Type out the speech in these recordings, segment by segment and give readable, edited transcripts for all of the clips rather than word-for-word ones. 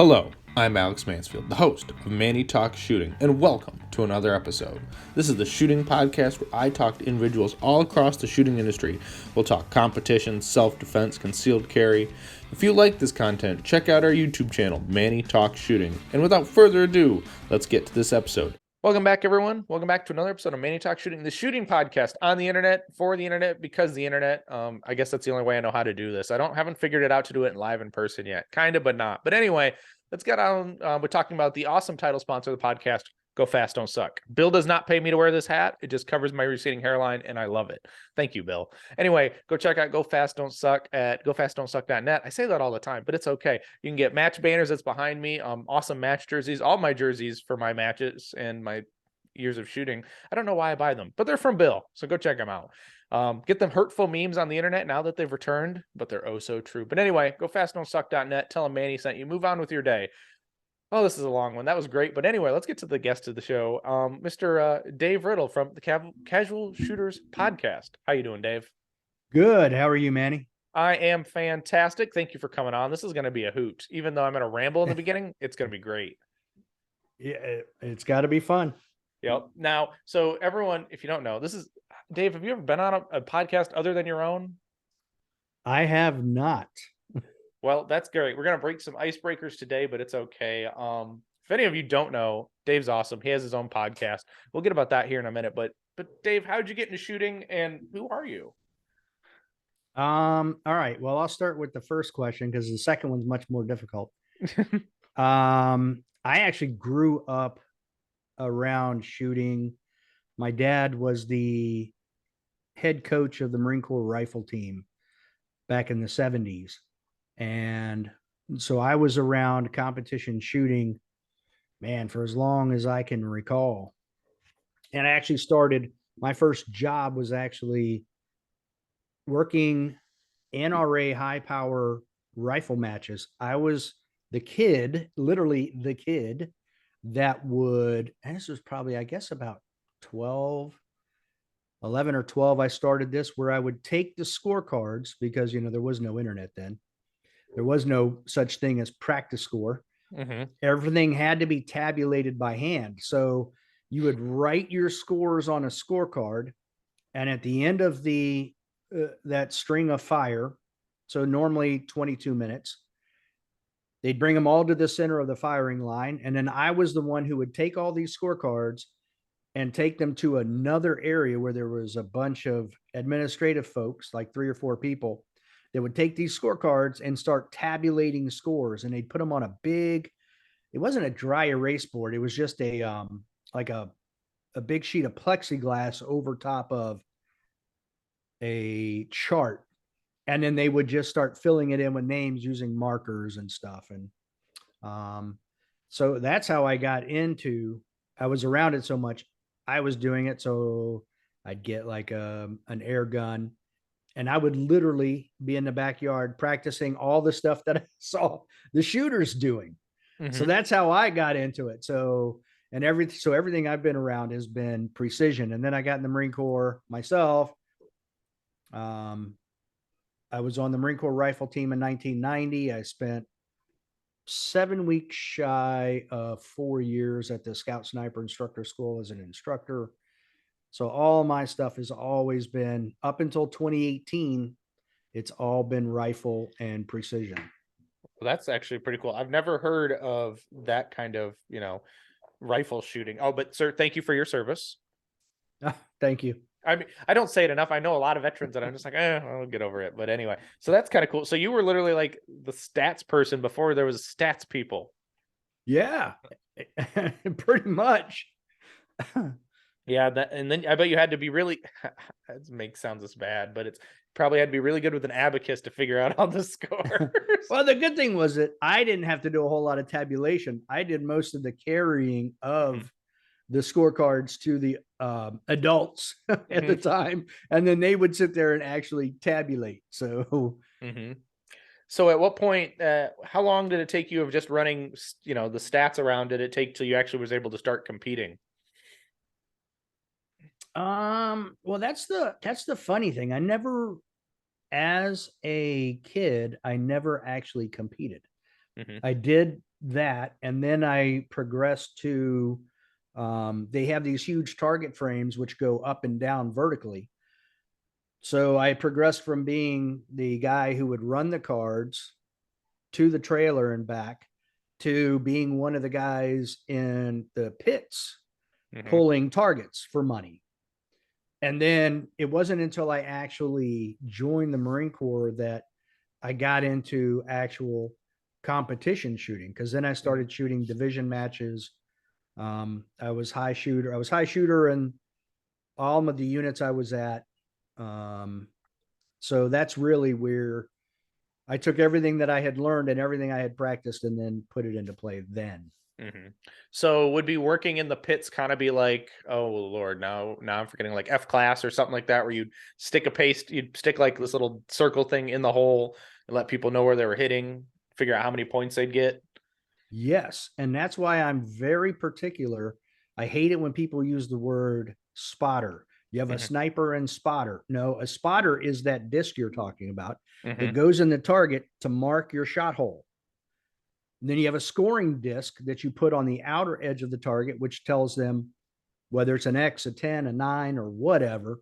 Hello, I'm Alex Mansfield, the host of Manny Talks Shooting, and welcome to another episode. This is the shooting podcast where I talk to individuals all across the shooting industry. We'll talk competition, self-defense, concealed carry. If you like this content, check out our YouTube channel, Manny Talks Shooting. And without further ado, let's get to this episode. Welcome back, everyone. Welcome back to another episode of Manny Talks Shooting, the shooting podcast on the internet, for the internet, because the internet. I guess that's the only way I know how to do this. Haven't figured it out to do it live in person yet. Kind of, but not. But anyway, let's get on with talking about the awesome title sponsor of the podcast, Go Fast, Don't Suck. Bill does not pay me to wear this hat. It just covers my receding hairline, and I love it. Thank you, Bill. Anyway, go check out Go Fast, Don't Suck at gofastdon'tsuck.net. I say that all the time, but it's okay. You can get match banners that's behind me, awesome match jerseys, all my jerseys for my matches and my years of shooting. I don't know why I buy them, but they're from Bill, so go check them out. Get them hurtful memes on the internet now that they've returned, but they're oh so true. But anyway, go fastdon'tsuck.net. Tell them Manny sent you. Move on with your day. Oh, this is a long one. That was great. But anyway, let's get to the guest of the show, Mr. Dave Riddle from the Casual Shooters podcast. How you doing, Dave? Good. How are you, Manny? I am fantastic. Thank you for coming on. This is going to be a hoot. Even though I'm going to ramble in the beginning, it's going to be great. Yeah, it's got to be fun. Yep. Now, so everyone, if you don't know, this is Dave. Have you ever been on a podcast other than your own? I have not. Well, that's great. We're going to break some icebreakers today, but it's okay. If any of you don't know, Dave's awesome. He has his own podcast. We'll get about that here in a minute. But Dave, how did you get into shooting, and who are you? All right. Well, I'll start with the first question because the second one's much more difficult. I actually grew up around shooting. My dad was the head coach of the Marine Corps rifle team back in the 70s. And so I was around competition shooting, man, for as long as I can recall. And I actually started, my first job was actually working NRA high power rifle matches. I was the kid, literally the kid that would, and this was probably, I guess, about 11 or 12. I started this where I would take the scorecards because, there was no internet then. There was no such thing as practice score. Mm-hmm. Everything had to be tabulated by hand. So you would write your scores on a scorecard, and at the end of that string of fire, so normally 22 minutes, they'd bring them all to the center of the firing line, and then I was the one who would take all these scorecards and take them to another area where there was a bunch of administrative folks, like 3 or 4 people, that would take these scorecards and start tabulating scores, and they'd put them on a big, it wasn't a dry erase board. It was just a big sheet of plexiglass over top of a chart. And then they would just start filling it in with names using markers and stuff. And so that's how I got into, I was around it so much. I was doing it. So I'd get like an air gun, and I would literally be in the backyard practicing all the stuff that I saw the shooters doing. Mm-hmm. So that's how I got into it. So everything I've been around has been precision. And then I got in the Marine Corps myself. I was on the Marine Corps rifle team in 1990. I spent 7 weeks shy of 4 years at the Scout Sniper Instructor School as an instructor. So all my stuff has always been, up until 2018, it's all been rifle and precision. Well, that's actually pretty cool. I've never heard of that kind of, rifle shooting. Oh, but sir, thank you for your service. Thank you. I mean, I don't say it enough. I know a lot of veterans that I'm just like, I'll get over it. But anyway, so that's kind of cool. So you were literally like the stats person before there was stats people. Yeah, pretty much. Yeah, and then I bet you had to be really, it sounds this bad, but it's probably had to be really good with an abacus to figure out all the scores. Well, the good thing was that I didn't have to do a whole lot of tabulation. I did most of the carrying of the scorecards to the adults at the time, and then they would sit there and actually tabulate. So, So at what point, how long did it take you of just running, the stats around? Did it take till you actually was able to start competing? Well, that's the funny thing. As a kid, I never actually competed. I did that, and then I progressed to they have these huge target frames which go up and down vertically. So I progressed from being the guy who would run the cards to the trailer and back to being one of the guys in the pits pulling targets for money. And then it wasn't until I actually joined the Marine Corps that I got into actual competition shooting, because then I started shooting division matches. I was high shooter. I was high shooter in all of the units I was at. So that's really where I took everything that I had learned and everything I had practiced and then put it into play then. So would be working in the pits kind of be like, oh Lord, now I'm forgetting, like F class or something like that, where you'd stick like this little circle thing in the hole and let people know where they were hitting, figure out how many points they'd get. Yes. And that's why I'm very particular. I hate it when people use the word spotter. You have a sniper and spotter. No, a spotter is that disc you're talking about that goes in the target to mark your shot hole. And then you have a scoring disc that you put on the outer edge of the target, which tells them whether it's an X, a 10, a 9, or whatever.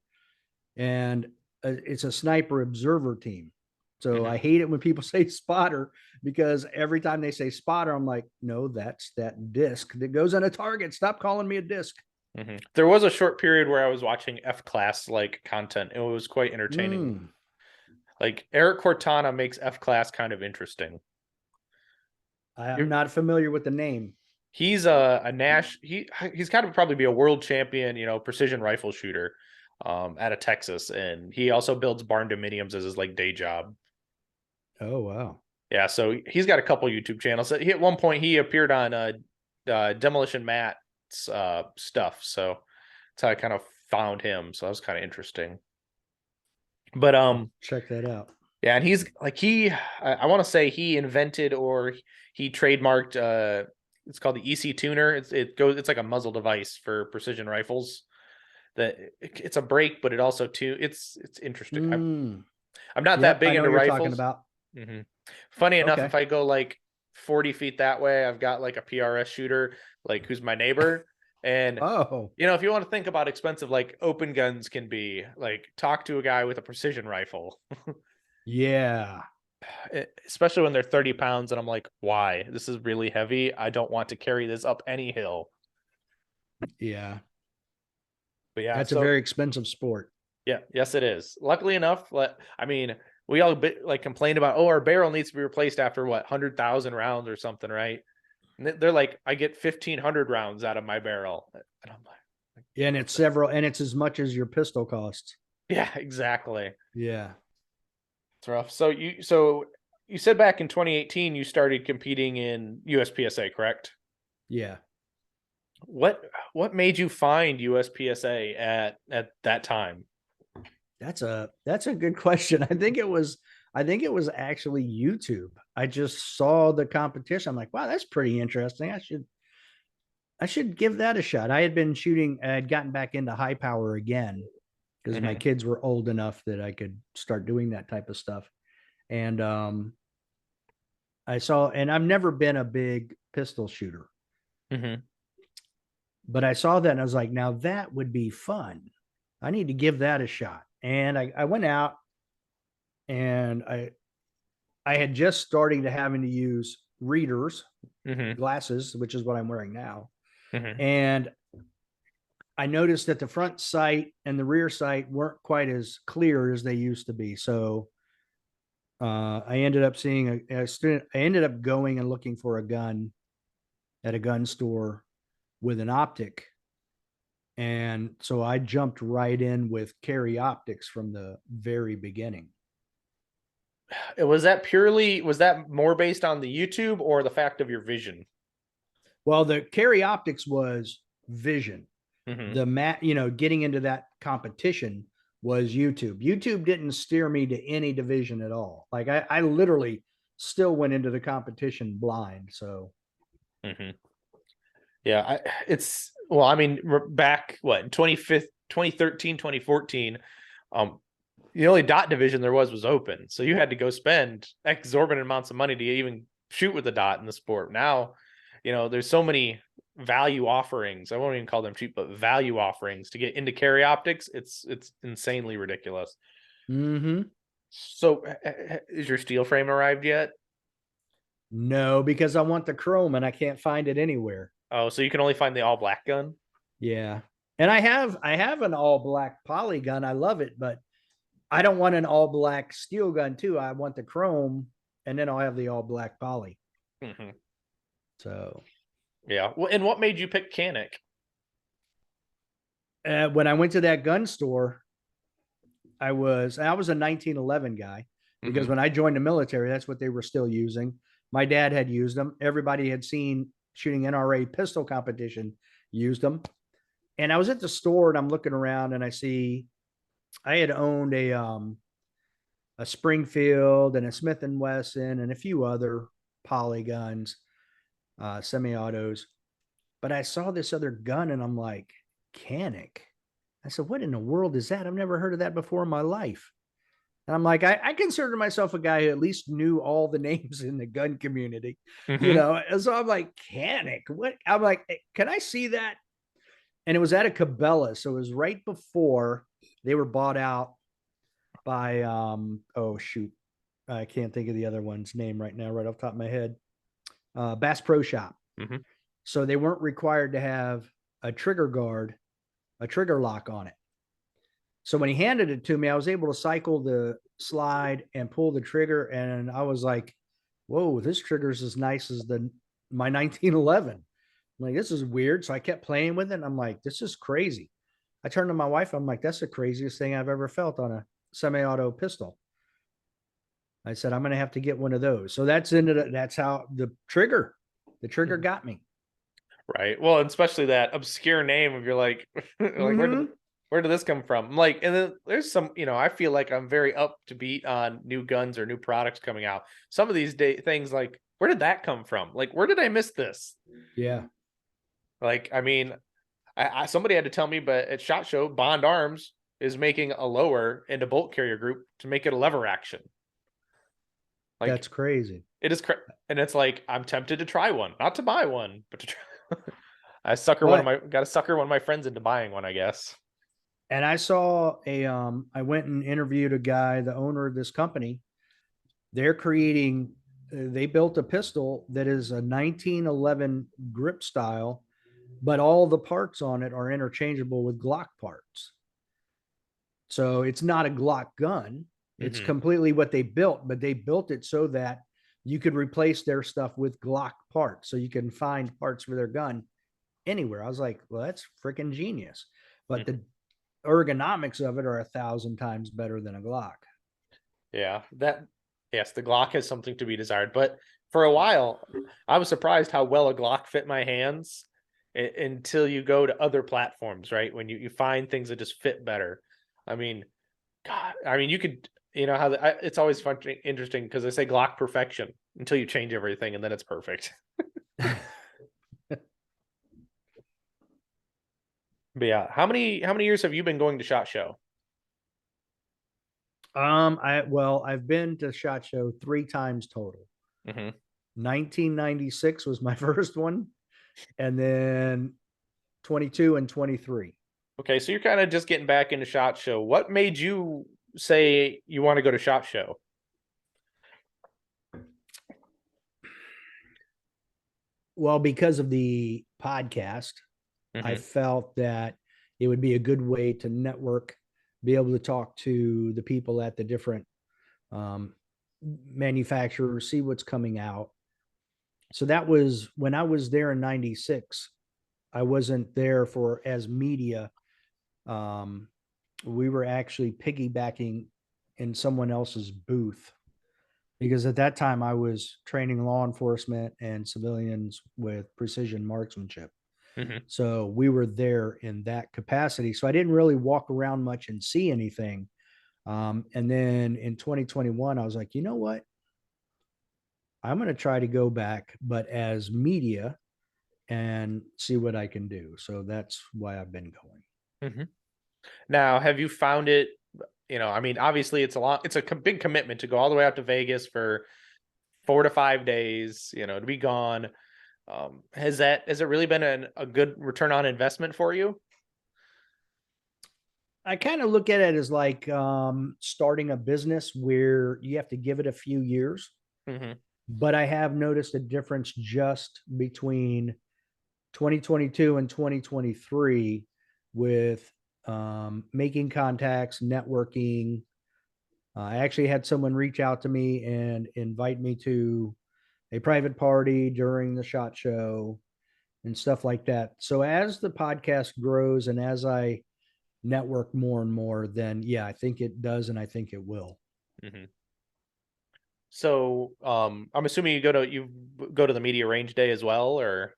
And it's a sniper observer team. So I hate it when people say spotter, because every time they say spotter, I'm like, no, that's that disc that goes on a target. Stop calling me a disc. There was a short period where I was watching F class like content. It was quite entertaining. Like Eric Cortana makes F class kind of interesting. I'm not familiar with the name. He's he's kind of probably be a world champion, precision rifle shooter out of Texas, and he also builds barn dominiums as his like day job. Oh wow. Yeah, so he's got a couple YouTube channels. At one point he appeared on Demolition Matt's stuff, so that's how I kind of found him. So that was kind of interesting. But check that out. Yeah, and he's like I want to say he invented or he trademarked it's called the EC tuner. It's like a muzzle device for precision rifles. That it's a brake, but it also it's interesting. I'm not that big into rifles. Talking about. Funny enough, if I go like 40 feet that way, I've got like a PRS shooter, like who's my neighbor. And if you want to think about expensive, like open guns can be, like talk to a guy with a precision rifle. Yeah. Especially when they're 30 pounds. And I'm like, why? This is really heavy. I don't want to carry this up any hill. Yeah. But yeah, that's a very expensive sport. Yeah. Yes, it is. Luckily enough, we all complained about, our barrel needs to be replaced after 100,000 rounds or something, right? And they're like, I get 1,500 rounds out of my barrel. And I'm like, yeah, and it's as much as your pistol costs. Yeah, exactly. Yeah. It's rough. So you said back in 2018 you started competing in USPSA, correct? Yeah. What made you find USPSA at that time? That's a good question. I think it was actually YouTube. I just saw the competition. I'm like, wow, that's pretty interesting. I should give that a shot. I had been shooting. I had gotten back into high power again because my kids were old enough that I could start doing that type of stuff. And I saw, and I've never been a big pistol shooter, but I saw that and I was like, now that would be fun. I need to give that a shot. And I went out and I had just starting to having to use readers, glasses, which is what I'm wearing now. And I noticed that the front sight and the rear sight weren't quite as clear as they used to be. So I ended up seeing I ended up going and looking for a gun at a gun store with an optic. And so I jumped right in with carry optics from the very beginning. Was that more based on the YouTube or the fact of your vision? Well, the carry optics was vision. The getting into that competition was YouTube. YouTube didn't steer me to any division at all. Like I literally still went into the competition blind. So yeah, back in 2013, 2014, the only dot division there was open. So you had to go spend exorbitant amounts of money to even shoot with a dot in the sport. Now, there's so many value offerings. I won't even call them cheap, but value offerings to get into carry optics. It's insanely ridiculous. Mm-hmm. So is your steel frame arrived yet? No, because I want the chrome and I can't find it anywhere. Oh, so you can only find the all black gun? Yeah. And I have an all black poly gun. I love it, but I don't want an all black steel gun too. I want the chrome, and then I'll have the all black poly. Mm-hmm. So yeah. Well, and what made you pick Canic? when I went to that gun store, I was a 1911 guy because when I joined the military, that's what they were still using. My dad had used them. Everybody had seen shooting NRA pistol competition used them. And I was at the store and I'm looking around and I had owned a Springfield and a Smith and Wesson and a few other polyguns, semi-autos. But I saw this other gun and I'm like, Canic. I said, what in the world is that? I've never heard of that before in my life. And I'm like, I consider myself a guy who at least knew all the names in the gun community, And so I'm like, Canic, what? I'm like, hey, can I see that? And it was at a Cabela. So it was right before they were bought out by, oh, shoot. I can't think of the other one's name right now, right off the top of my head. Bass Pro Shop. So they weren't required to have a trigger guard, a trigger lock on it. So when he handed it to me, I was able to cycle the slide and pull the trigger. And I was like, whoa, this trigger's as nice as my 1911. I'm like, this is weird. So I kept playing with it. And I'm like, this is crazy. I turned to my wife. I'm like, that's the craziest thing I've ever felt on a semi-auto pistol. I said, I'm going to have to get one of those. So that's how the trigger got me. Right. Well, especially that obscure name of you're like, where did this come from? I'm like, and then there's some, I feel like I'm very up to beat on new guns or new products coming out. Some of these things, like, where did that come from? Like, where did I miss this? Yeah. Like, I mean, somebody had to tell me, but at SHOT Show, Bond Arms is making a lower and a bolt carrier group to make it a lever action. Like, that's crazy. It is and it's like, I'm tempted to try one, not to buy one, but to try. I got to sucker one of my friends into buying one, I guess. And I saw I went and interviewed a guy, the owner of this company. They're creating, they built a pistol that is a 1911 grip style, but all the parts on it are interchangeable with Glock parts. So it's not a Glock gun. It's completely what they built, but they built it so that you could replace their stuff with Glock parts. So you can find parts for their gun anywhere. I was like, well, that's freaking genius. But the ergonomics of it are 1,000 times better than a Glock. Yeah, yes, the Glock has something to be desired. But for a while, I was surprised how well a Glock fit my hands until you go to other platforms, right? When you find things that just fit better. I mean, God, you could, how it's always fun, interesting because they say Glock perfection until you change everything and then it's perfect. But yeah, how many years have you been going to SHOT Show? I've been to SHOT Show 3 times total. 1996 was my first one, and then 22 and 23. Okay, so you're kind of just getting back into SHOT Show. What made you say you want to go to SHOT Show? Well, because of the podcast, I felt that it would be a good way to network, be able to talk to the people at the different manufacturers, see what's coming out. So that was when I was there in 96. I wasn't there for as media. We were actually piggybacking in someone else's booth because at that time I was training law enforcement and civilians with precision marksmanship. So we were there in that capacity. So I didn't really walk around much and see anything. And then in 2021, I was like, you know what? I'm going to try to go back, but as media and see what I can do. So that's why I've been going. Now, have you found it, obviously it's a big commitment to go all the way out to Vegas for 4 to 5 days, to be gone. Has it really been a good return on investment for you? I kind of look at it as like starting a business where you have to give it a few years. Mm-hmm. But I have noticed a difference just between 2022 and 2023 with making contacts, networking. I actually had someone reach out to me and invite me to a private party during the SHOT Show and stuff like that. So as the podcast grows and as I network more and more, then yeah, I think it does, and I think it will. Mm-hmm. So I'm assuming you go to the media range day as well, or?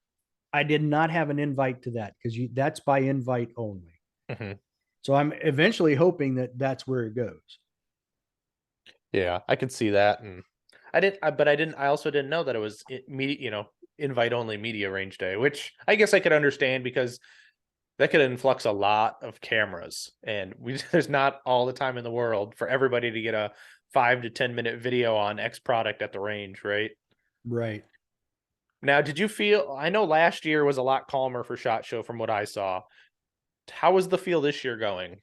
I did not have an invite to that because that's by invite only. Mm-hmm. So I'm eventually hoping that that's where it goes. Yeah, I could see that, and I also didn't know that it was invite only media range day, which I guess I could understand because that could influx a lot of cameras, and there's not all the time in the world for everybody to get a 5 to 10 minute video on X product at the range, right? Right. Now, did you feel? I know last year was a lot calmer for SHOT Show from what I saw. How was the feel this year going?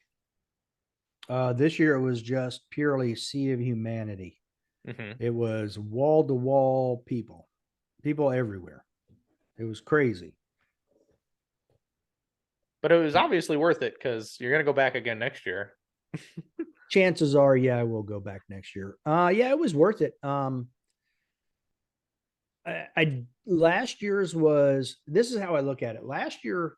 This year it was just purely sea of humanity. Mm-hmm. It was wall to wall people everywhere. It was crazy. But it was obviously worth it because you're gonna go back again next year. Chances are, yeah, I will go back next year. Yeah, it was worth it. I last year's was, this is how I look at it. Last year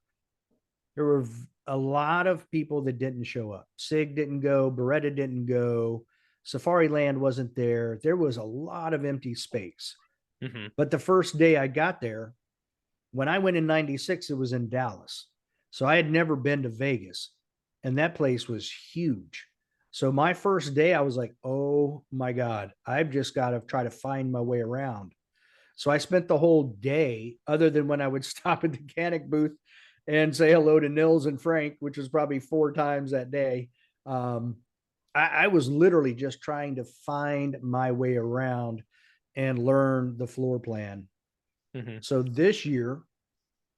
there were a lot of people that didn't show up. Sig didn't go, Beretta didn't go, Safari Land wasn't there. There was a lot of empty space. Mm-hmm. But the first day I got there, when I went in 96, it was in Dallas. So I had never been to Vegas, and that place was huge. So my first day, I was like, oh my God, I've just got to try to find my way around. So I spent the whole day, other than when I would stop at the Canic booth and say hello to Nils and Frank, which was probably 4 times that day. Um, I was literally just trying to find my way around and learn the floor plan. Mm-hmm. So this year,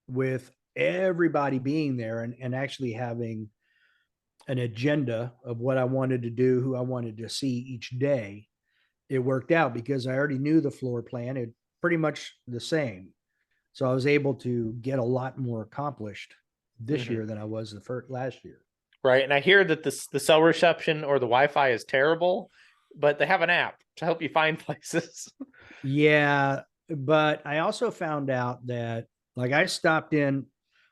with everybody being there and actually having an agenda of what I wanted to do, who I wanted to see each day, it worked out because I already knew the floor plan. It pretty much the same. So I was able to get a lot more accomplished this Mm-hmm. year than I was the first last year. Right, and I hear that the cell reception or the Wi-Fi is terrible, but they have an app to help you find places. Yeah, but I also found out that, like, I stopped in,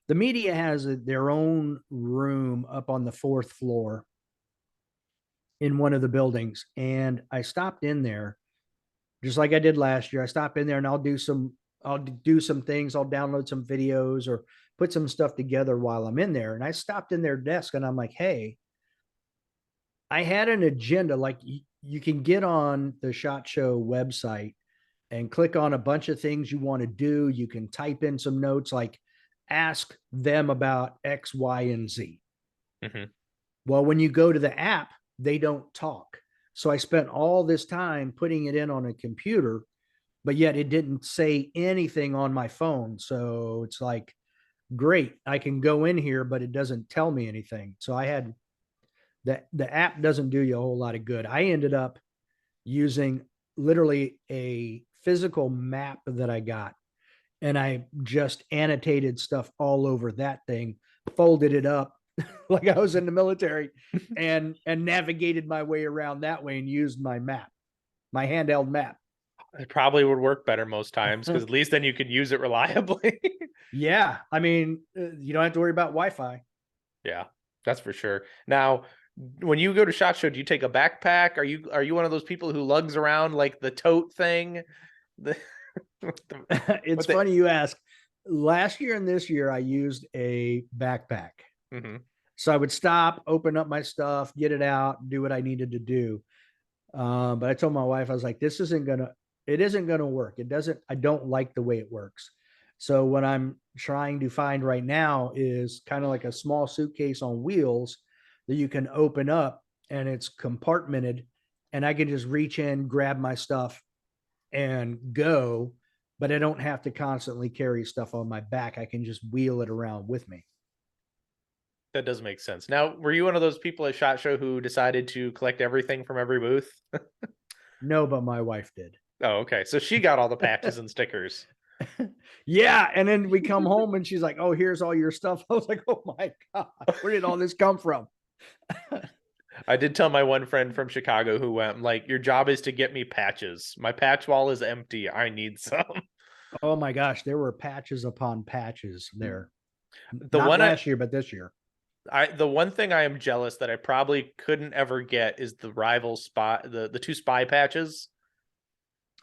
the media has their own room up on the 4th floor in one of the buildings, and I stopped in there just like I did last year. I stop in there and I'll do some things. I'll download some videos or put some stuff together while I'm in there. And I stopped in their desk and I'm like, hey, I had an agenda. Like, you can get on the SHOT Show website and click on a bunch of things you want to do. You can type in some notes, like ask them about X, Y, and Z. Mm-hmm. Well, when you go to the app, they don't talk. So I spent all this time putting it in on a computer, but yet it didn't say anything on my phone. So it's like, great, I can go in here, but it doesn't tell me anything. So I had the app doesn't do you a whole lot of good. I ended up using literally a physical map that I got, and I just annotated stuff all over that thing, folded it up like I was in the military, and navigated my way around that way and used my map, my handheld map. It probably would work better most times because at least then you could use it reliably. Yeah, I mean, you don't have to worry about Wi-Fi. Yeah, that's for sure. Now, when you go to SHOT Show, do you take a backpack? Are you one of those people who lugs around like the tote thing? The, It's the, funny you ask. Last year and this year, I used a backpack. mm-hmm. So I would stop, open up my stuff, get it out, do what I needed to do. But I told my wife, I was like, it isn't gonna work. I don't like the way it works. So what I'm trying to find right now is kind of like a small suitcase on wheels that you can open up and it's compartmented, and I can just reach in, grab my stuff, and go, but I don't have to constantly carry stuff on my back. I can just wheel it around with me. That does make sense. Now, were you one of those people at SHOT Show who decided to collect everything from every booth? No, but my wife did. Oh, okay. So she got all the patches and stickers. Yeah. And then we come home and she's like, oh, here's all your stuff. I was like, oh my God, where did all this come from? I did tell my one friend from Chicago who went, I'm like, your job is to get me patches. My patch wall is empty. I need some. Oh my gosh, there were patches upon patches there. The Not one last year, but this year. the one thing I am jealous that I probably couldn't ever get is the rival spy, the two spy patches.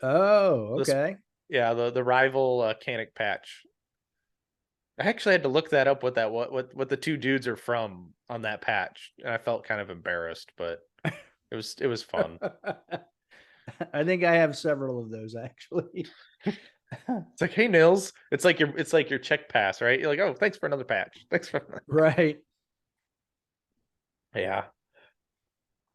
Oh, The okay. yeah, the rival Canic patch. I actually had to look that up what the two dudes are from on that patch, and I felt kind of embarrassed, but it was fun. I think I have several of those actually. It's like, hey Nils, it's like your check pass, right? You're like, oh, thanks for another patch. Thanks for Right. yeah.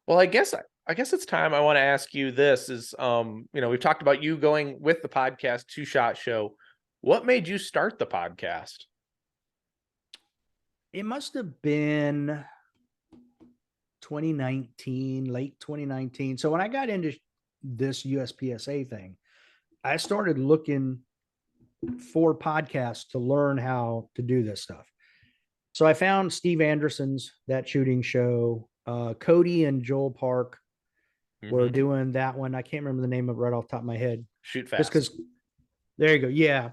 Well, I guess it's time I want to ask you this is we've talked about you going with the podcast to SHOT Show. What made you start the podcast? It must have been 2019, late 2019. So when I got into this USPSA thing, I started looking for podcasts to learn how to do this stuff. So I found Steve Anderson's That Shooting Show. Cody and Joel Park were doing that one. I can't remember the name of it right off the top of my head. Shoot Fast. Just because there you go. Yeah.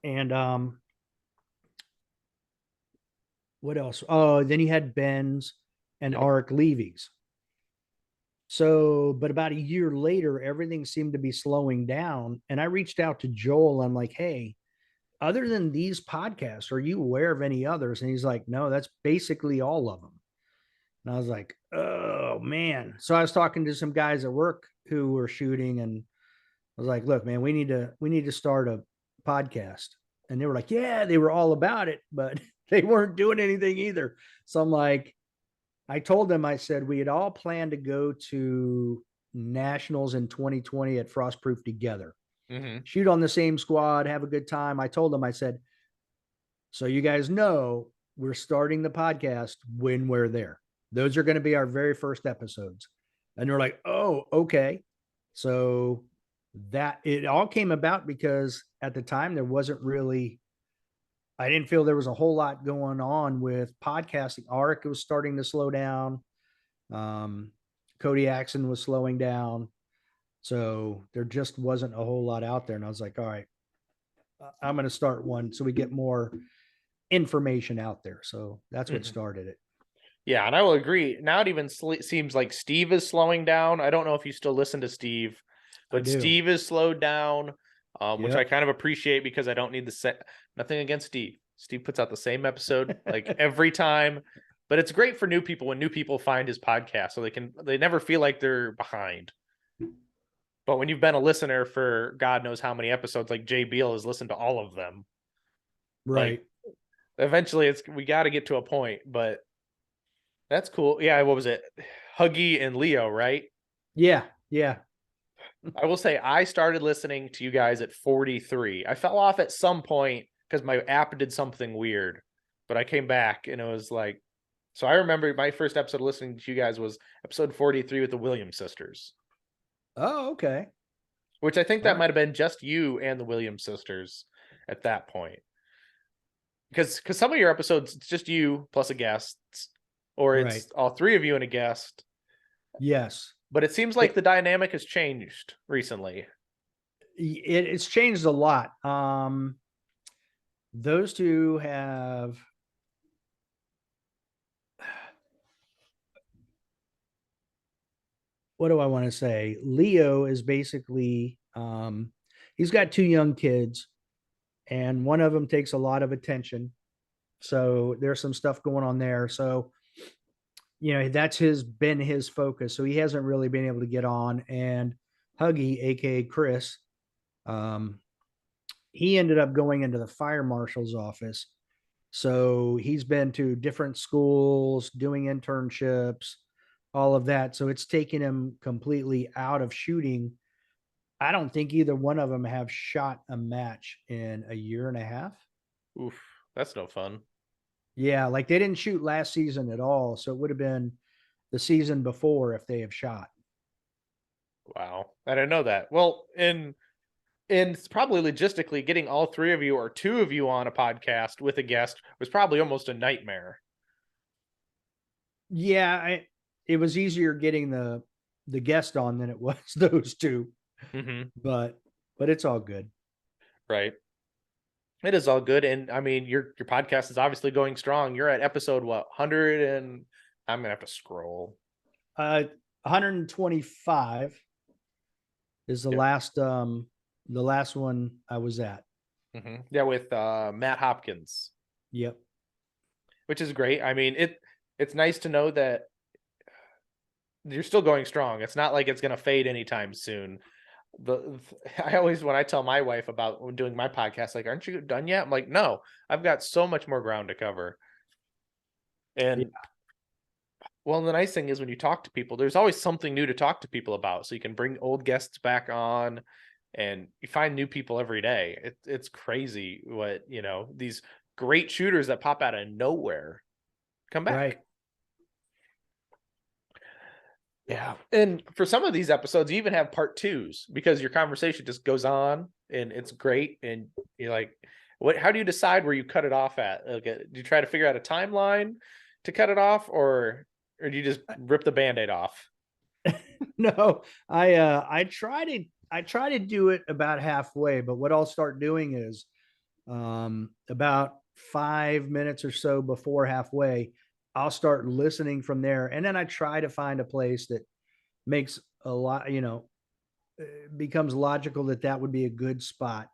And what else? Oh, then he had Ben's and Arik Levy's. So, but about a year later, everything seemed to be slowing down. And I reached out to Joel. I'm like, hey, other than these podcasts, are you aware of any others? And he's like, no, that's basically all of them. And I was like, oh man. So I was talking to some guys at work who were shooting, and I was like, look, man, we need to start a podcast. And they were like, yeah, they were all about it, but they weren't doing anything either. So I'm like, I told them, I said, we had all planned to go to nationals in 2020 at Frostproof together, shoot on the same squad, have a good time. I told them, I said, so you guys know we're starting the podcast when we're there. Those are going to be our very first episodes. And they're like, oh, okay. So that it all came about because at the time there wasn't really, I didn't feel there was a whole lot going on with podcasting. Arik was starting to slow down. Cody Axon was slowing down. So there just wasn't a whole lot out there. And I was like, all right, I'm going to start one so we get more information out there. So that's what started it. Yeah, and I will agree. Now it even seems like Steve is slowing down. I don't know if you still listen to Steve, but Steve is slowed down, which I kind of appreciate because I don't need the set. Nothing against Steve. Steve puts out the same episode like every time, but it's great for new people when new people find his podcast, so they never feel like they're behind. But when you've been a listener for God knows how many episodes, like Jay Beal has listened to all of them, right? Like, eventually, we got to get to a point, but. That's cool. Yeah, what was it? Huggy and Leo, right? Yeah, yeah. I will say I started listening to you guys at 43. I fell off at some point because my app did something weird, but I came back and it was like, so I remember my first episode of listening to you guys was episode 43 with the Williams sisters. Oh, okay. Which I think that might have been just you and the Williams sisters at that point. Because some of your episodes, it's just you plus a guest. Or it's all three of you and a guest. Yes. But it seems like the dynamic has changed recently. It's changed a lot. Those two have what do I want to say? Leo is basically he's got two young kids, and one of them takes a lot of attention. So there's some stuff going on there. So that's been his focus. So he hasn't really been able to get on. And Huggy, aka Chris, he ended up going into the fire marshal's office. So he's been to different schools, doing internships, all of that. So it's taken him completely out of shooting I don't think either one of them have shot a match in a year and a half. Oof, that's no fun. Yeah, like they didn't shoot last season at all, so it would have been the season before if they have shot. Wow, I didn't know that. Well, and it's probably logistically getting all three of you or two of you on a podcast with a guest was probably almost a nightmare. Yeah, it was easier getting the guest on than it was those two, Mm-hmm. but it's all good. Right. It is all good, and I mean your podcast is obviously going strong. You're at episode what 100, and I'm gonna have to scroll. 125 is Yep. the last one I was at. Mm-hmm. Yeah, with Matt Hopkins, Yep. which is great. I mean it's nice to know that you're still going strong. It's not like it's gonna fade anytime soon. I always, when I tell my wife about doing my podcast, like, aren't you done yet? I'm like, no, I've got so much more ground to cover. Yeah. And well, the nice thing is when you talk to people, there's always something new to talk to people about. So you can bring old guests back on and you find new people every day. It's crazy what, these great shooters that pop out of nowhere come back. Right. Yeah. And for some of these episodes, you even have part twos because your conversation just goes on and it's great. And you're like, how do you decide where you cut it off at? Do you try to figure out a timeline to cut it off, or do you just rip the Band-Aid off? No, I try to do it about halfway, but what I'll start doing is about 5 minutes or so before halfway, I'll start listening from there. And then I try to find a place that makes a lot, becomes logical that that would be a good spot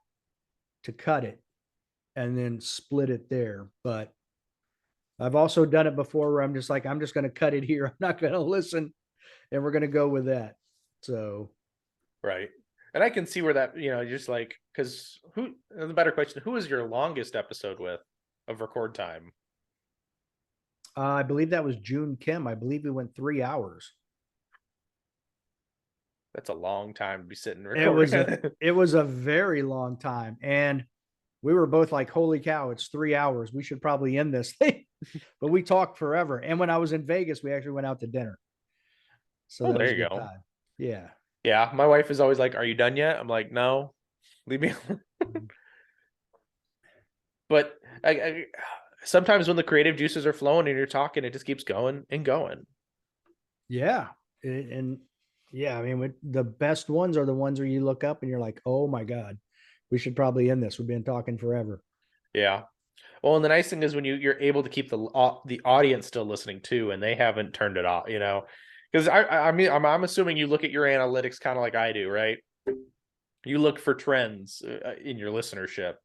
to cut it and then split it there. But I've also done it before where I'm just like, I'm just going to cut it here. I'm not going to listen and we're going to go with that. So, Right. And I can see where that, just like, because the better question, who is your longest episode with of record time? I believe that was June Kim. I believe we went 3 hours. That's a long time to be sitting It recording. was a very long time. And we were both like, holy cow, it's 3 hours. We should probably end this thing. But we talked forever. And when I was in Vegas, we actually went out to dinner. So Oh, that was there a you good go. time. Yeah. Yeah. My wife is always like, are you done yet? I'm like, no, leave me alone. But sometimes when the creative juices are flowing and you're talking, it just keeps going and going. Yeah. And yeah, I mean, the best ones are the ones where you look up and you're like, oh my God, we should probably end this. We've been talking forever. Yeah. Well, and the nice thing is when you're able to keep the audience still listening too, and they haven't turned it off, because I mean, I'm assuming you look at your analytics kind of like I do, right? You look for trends in your listenership,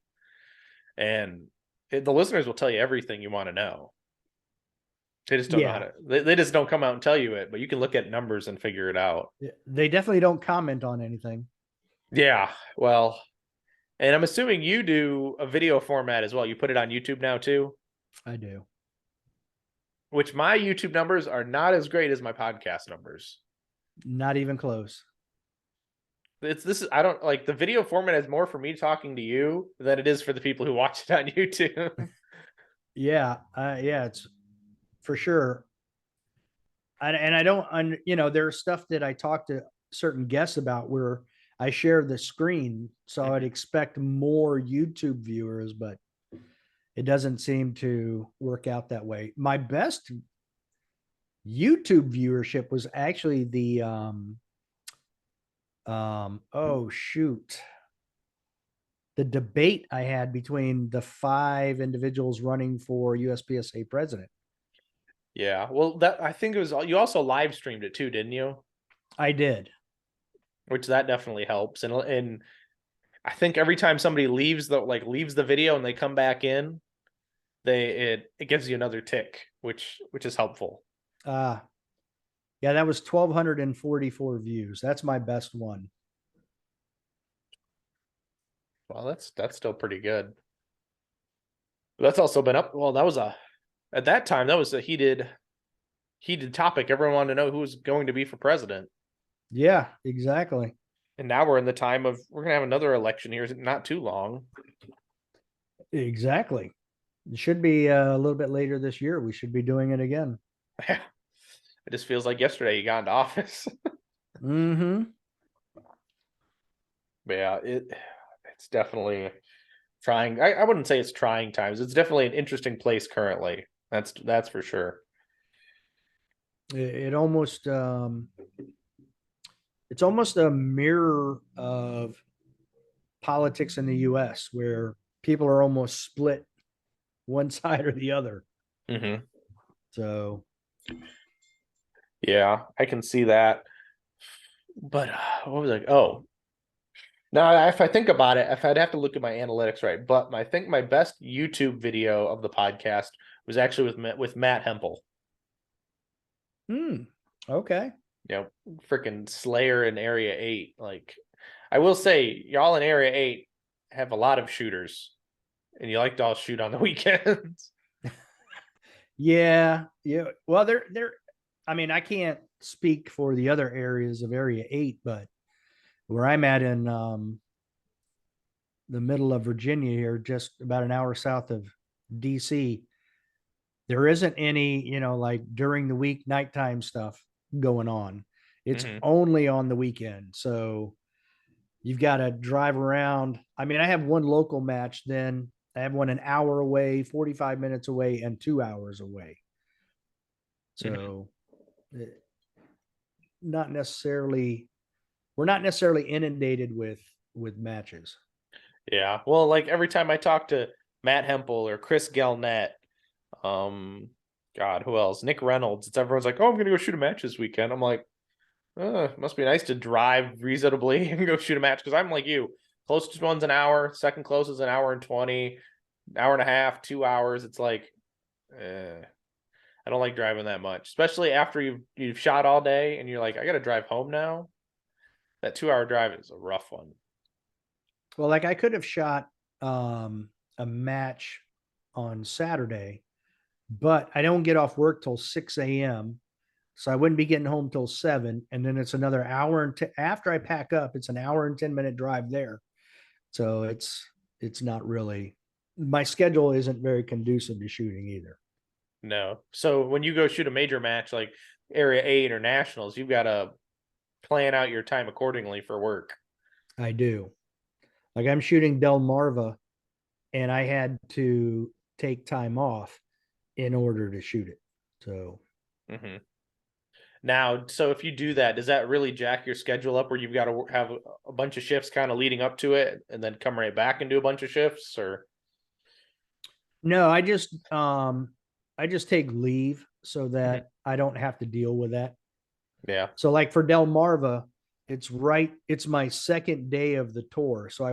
and the listeners will tell you everything you want to know. They just don't know how to. They just don't come out and tell you it, but you can look at numbers and figure it out. They definitely don't comment on anything. Yeah, well, and I'm assuming you do a video format as well. You put it on YouTube now too? I do. Which my YouTube numbers are not as great as my podcast numbers. Not even close. I don't like the video format is more for me talking to you than it is for the people who watch it on YouTube. Yeah. Yeah, it's for sure. And I don't, there's stuff that I talk to certain guests about where I share the screen. So I'd expect more YouTube viewers, but it doesn't seem to work out that way. My best YouTube viewership was actually the, oh shoot. The debate I had between the 5 individuals running for USPSA president. Yeah. Well, I think it was, you also live streamed it too, didn't you? I did. Which that definitely helps. And I think every time somebody leaves the video and they come back in, it gives you another tick, which is helpful. Yeah, that was 1,244 views. That's my best one. Well, that's still pretty good. That's also been up. Well, at that time, that was a heated topic. Everyone wanted to know who was going to be for president. Yeah, exactly. And now we're in the time of we're gonna have another election here not too long. Exactly. It should be a little bit later this year. We should be doing it again. Yeah. It just feels like yesterday you got into office. Mm-hmm. But yeah, it's definitely trying. I wouldn't say it's trying times. It's definitely an interesting place currently. That's for sure. It almost it's almost a mirror of politics in the US where people are almost split one side or the other. Mm-hmm. So Yeah, I can see that. But what was I? Oh, now if I think about it, if I'd have to look at my analytics, right? But I think my best YouTube video of the podcast was actually with Matt Hempel. okay. You know, freaking Slayer in Area 8. Like, I will say, y'all in Area 8 have a lot of shooters, and you like to all shoot on the weekends. Yeah. Yeah. Well, they're I mean, I can't speak for the other areas of Area 8, but where I'm at in the middle of Virginia here, just about an hour south of DC, there isn't any, like during the week nighttime stuff going on. It's Mm-hmm. only on the weekend. So you've got to drive around. I mean, I have one local match, then I have one an hour away, 45 minutes away, and 2 hours away. Mm-hmm. So not necessarily, we're not necessarily inundated with matches. Yeah. Well, like every time I talk to Matt Hempel or Chris Galnett, um, God, who else? Nick Reynolds. It's everyone's like, oh, I'm gonna go shoot a match this weekend. I'm like, must be nice to drive reasonably and go shoot a match because I'm like you. Closest one's an hour, second closest an hour and 20, hour and a half, 2 hours. It's like, I don't like driving that much, especially after you've shot all day and you're like, I got to drive home now. That 2 hour drive is a rough one. Well, like I could have shot a match on Saturday, but I don't get off work till 6 a.m. So I wouldn't be getting home till 7. And then it's another hour. And after I pack up, it's an hour and 10-minute drive there. So it's not really, my schedule isn't very conducive to shooting either. No. So when you go shoot a major match like Area 8 or Nationals, you've got to plan out your time accordingly for work. I do. Like I'm shooting Delmarva and I had to take time off in order to shoot it. So Mm-hmm. Now, so if you do that, does that really jack your schedule up where you've got to have a bunch of shifts kind of leading up to it and then come right back and do a bunch of shifts or? no, I just take leave so that I don't have to deal with that. Yeah. So like for Delmarva, it's my second day of the tour. So I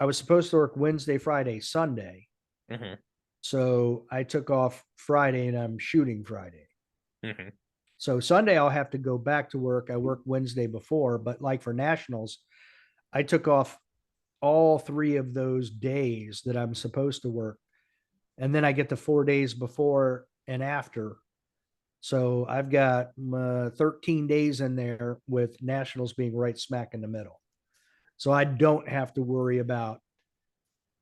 was supposed to work Wednesday, Friday, Sunday. Mm-hmm. So I took off Friday and I'm shooting Friday. Mm-hmm. So Sunday I'll have to go back to work. I worked Wednesday before, but like for nationals, I took off all 3 of those days that I'm supposed to work. And then I get the 4 days before and after. So I've got 13 days in there with nationals being right smack in the middle. So I don't have to worry about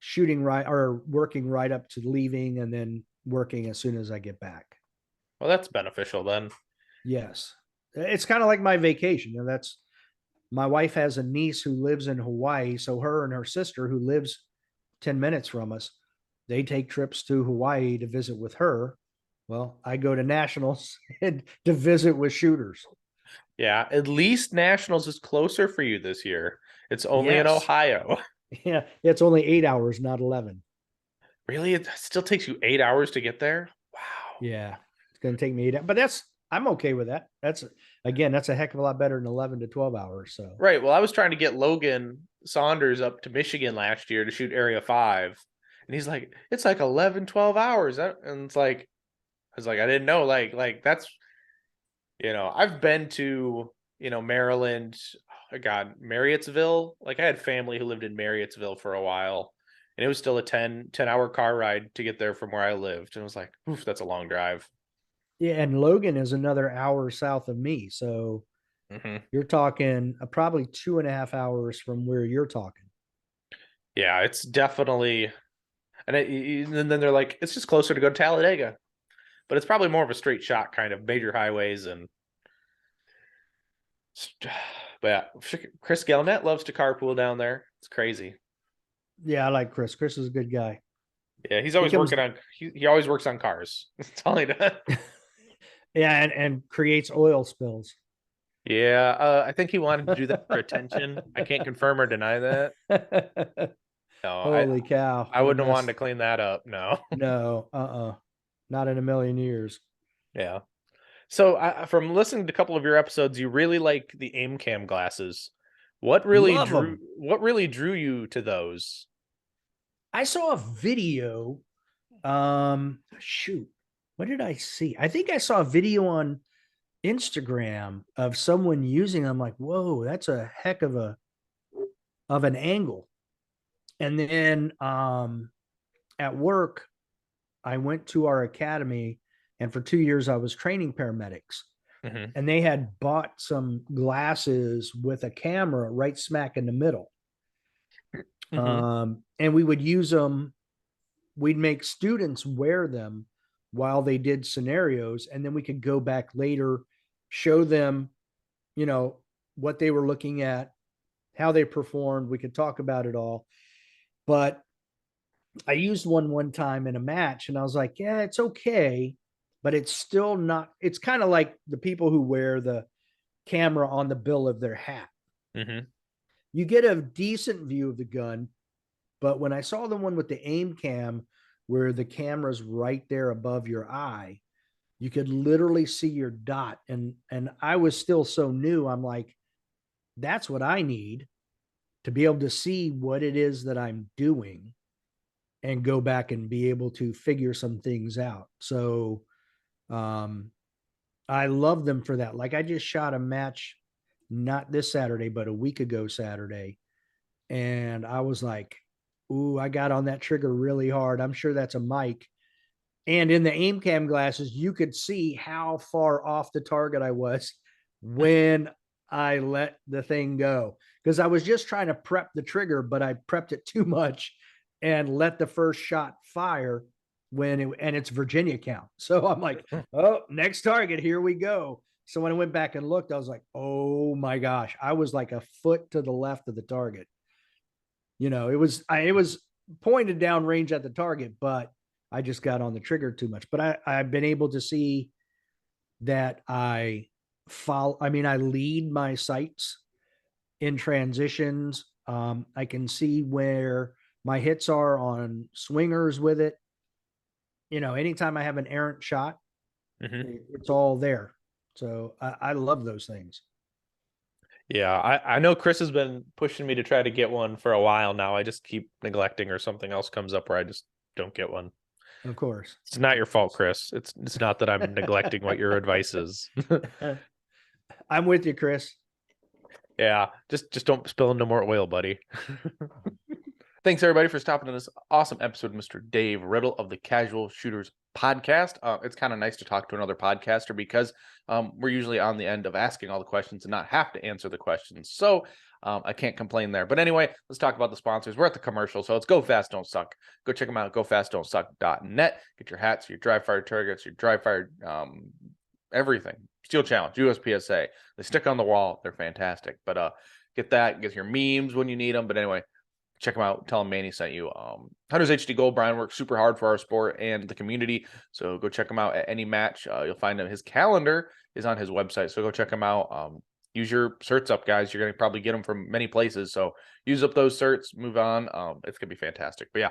shooting right or working right up to leaving and then working as soon as I get back. Well, that's beneficial then. Yes. It's kind of like my vacation. That's my wife has a niece who lives in Hawaii. So her and her sister, who lives 10 minutes from us, they take trips to Hawaii to visit with her. Well, I go to nationals and to visit with shooters. Yeah. At least Nationals is closer for you this year. It's only in Yes. Ohio. Yeah. It's only 8 hours, not 11. Really? It still takes you 8 hours to get there? Wow. Yeah. It's going to take me 8 hours, but I'm okay with that. That's a heck of a lot better than 11 to 12 hours. So, Right. Well, I was trying to get Logan Saunders up to Michigan last year to shoot Area 5. And he's like, it's like 11, 12 hours. And it's like, I was like, I didn't know. Like that's, I've been to, Maryland, oh God, Marriottsville. Like I had family who lived in Marriottsville for a while. And it was still a 10-hour car ride to get there from where I lived. And it was like, oof, that's a long drive. yeah. And Logan is another hour south of me. So You're talking probably 2.5 hours from where you're talking. Yeah, it's definitely, and then they're like, it's just closer to go to Talladega, but it's probably more of a straight shot, kind of major highways and. But yeah, Chris Gelnett loves to carpool down there. It's crazy. Yeah, I like Chris. Chris is a good guy. Yeah, he's He always comes, working on. He always works on cars. That's all he does. yeah, and creates oil spills. Yeah, I think he wanted to do that for attention. I can't confirm or deny that. No, Holy cow. I What a wouldn't have wanted to mess. clean that up. No. No, not in a million years. Yeah. So from listening to a couple of your episodes, you really like the aim cam glasses. Love them. What really drew you to those? I saw a video. Shoot, what did I see? I think I saw a video on Instagram of someone using. I'm like, whoa, that's a heck of an angle. And then at work, I went to our academy, and for 2 years I was training paramedics. Mm-hmm. And they had bought some glasses with a camera right smack in the middle. Mm-hmm. And we would use them. We'd make students wear them while they did scenarios, and then we could go back later, show them, you know, what they were looking at, how they performed. We could talk about it all. But I used one time in a match, and I was like, yeah, it's okay, but it's still not. It's kind of like the people who wear the camera on the bill of their hat. Mm-hmm. You get a decent view of the gun, but when I saw the one with the aim cam where the camera's right there above your eye, you could literally see your dot. And I was still so new. I'm like, that's what I need to be able to see what it is that I'm doing and go back and be able to figure some things out. So um I love them for that. Like I just shot a match not this Saturday, but a week ago Saturday. And I was like, ooh, I got on that trigger really hard. I'm sure that's a mic. And in the aim cam glasses, you could see how far off the target I was when I let the thing go. Because I was just trying to prep the trigger, but I prepped it too much and let the first shot fire and it's Virginia count. So I'm like, oh, next target, here we go. So when I went back and looked, I was like, oh my gosh, I was like a foot to the left of the target. It was pointed down range at the target, but I just got on the trigger too much. But I've been able to see that I lead my sights in transitions. I can see where my hits are on swingers with it. Anytime I have an errant shot, Mm-hmm. it's all there. So I love those things. Yeah, I know Chris has been pushing me to try to get one for a while now. I just keep neglecting or something else comes up where I just don't get one. Of course. It's not your fault, Chris. It's not that I'm neglecting what your advice is. I'm with you, Chris. Yeah, just don't spill no more oil, buddy. Thanks everybody for stopping in this awesome episode, Mr. Dave Riddle of the Casual Shooters podcast. It's kind of nice to talk to another podcaster because we're usually on the end of asking all the questions and not have to answer the questions. So I can't complain there. But anyway, let's talk about the sponsors. We're at the commercial, so it's Go Fast Don't Suck. Go check them out at gofastdon'tsuck.net. Get your hats, your dry fire targets, your dry fire everything. Steel Challenge, USPSA. They stick on the wall. They're fantastic. But get that. Get your memes when you need them. But anyway, check him out. Tell him Manny sent you. Hunters HD Gold. Brian works super hard for our sport and the community. So go check him out at any match. You'll find him. His calendar is on his website. So go check him out. Use your certs up, guys. You're going to probably get them from many places. So use up those certs. Move on. It's going to be fantastic. But yeah.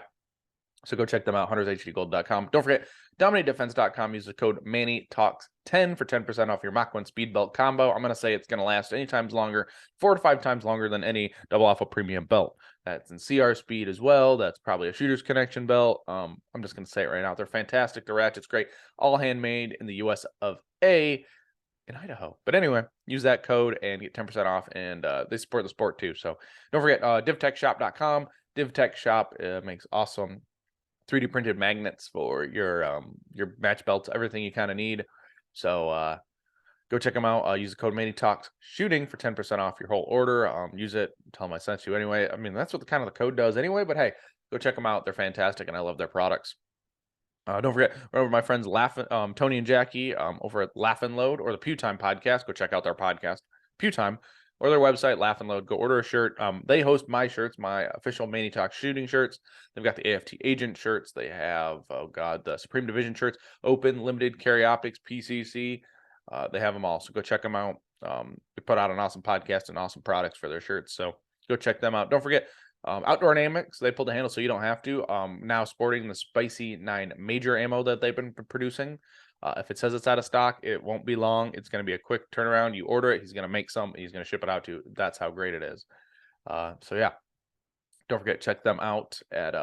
So go check them out, huntershdgold.com. Don't forget, dominatedefense.com. Use the code MannyTalks10 for 10% off your Mach 1 speed belt combo. I'm going to say it's going to last any times longer, 4 to 5 times longer than any double alpha premium belt. That's in CR speed as well. That's probably a shooter's connection belt. I'm just going to say it right now. They're fantastic. The ratchet's great. All handmade in the US of A in Idaho. But anyway, use that code and get 10% off. And they support the sport too. So don't forget, divtechshop.com. DivTech Shop makes awesome 3D printed magnets for your match belts, everything you kind of need. So Go check them out. Use the code Manny Talks Shooting for 10% off your whole order. Use it. Tell them I sent you anyway. I mean, that's what kind of the code does anyway. But hey, go check them out. They're fantastic, and I love their products. Don't forget, remember my friends Tony and Jackie over at Laugh and Load or the Pew Time podcast. Go check out their podcast, Pew Time, or their website, Laugh and Load. Go order a shirt. They host my shirts, my official Manny Talk Shooting shirts. They've got the AFT Agent shirts. They have, the Supreme Division shirts, Open, Limited, Carry Optics, PCC. They have them all. So go check them out. They put out an awesome podcast and awesome products for their shirts. So go check them out. Don't forget, Outdoor Dynamics, they pulled the handle so you don't have to. Now sporting the Spicy 9 major ammo that they've been producing. If it says it's out of stock, it won't be long. It's going to be a quick turnaround. You order it, he's going to make some, he's going to ship it out to you. That's how great it is. So yeah, don't forget, check them out at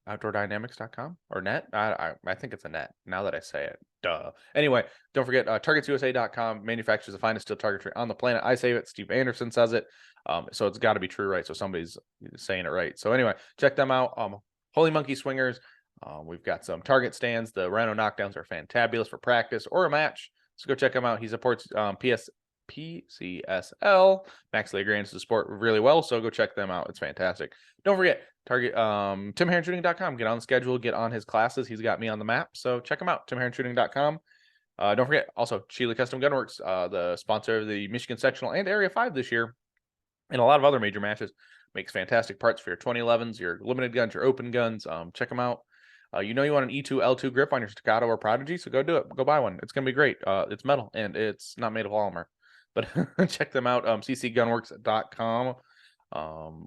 outdoordynamics.com or net. I think it's a net now that I say it. Duh. Anyway, don't forget targetsusa.com manufactures the finest steel targetry on the planet. I say it. Steve Anderson says it. So it's got to be true, right? So somebody's saying it right. So anyway, check them out. Holy Monkey Swingers. We've got some target stands. The Rhino knockdowns are fantabulous for practice or a match. So go check him out. He supports PCSL. Max Legrand's the sport really well. So go check them out. It's fantastic. Don't forget, Target TimHeronShooting.com. Get on the schedule, get on his classes. He's got me on the map. So check him out, TimHeronShooting.com. Don't forget, also, Sheila Custom Gunworks, the sponsor of the Michigan Sectional and Area 5 this year, and a lot of other major matches. Makes fantastic parts for your 2011s, your limited guns, your open guns. Check them out. You want an E2 L2 grip on your Staccato or Prodigy, so go do it. Go buy one. It's going to be great. It's metal, and it's not made of polymer. But check them out, ccgunworks.com.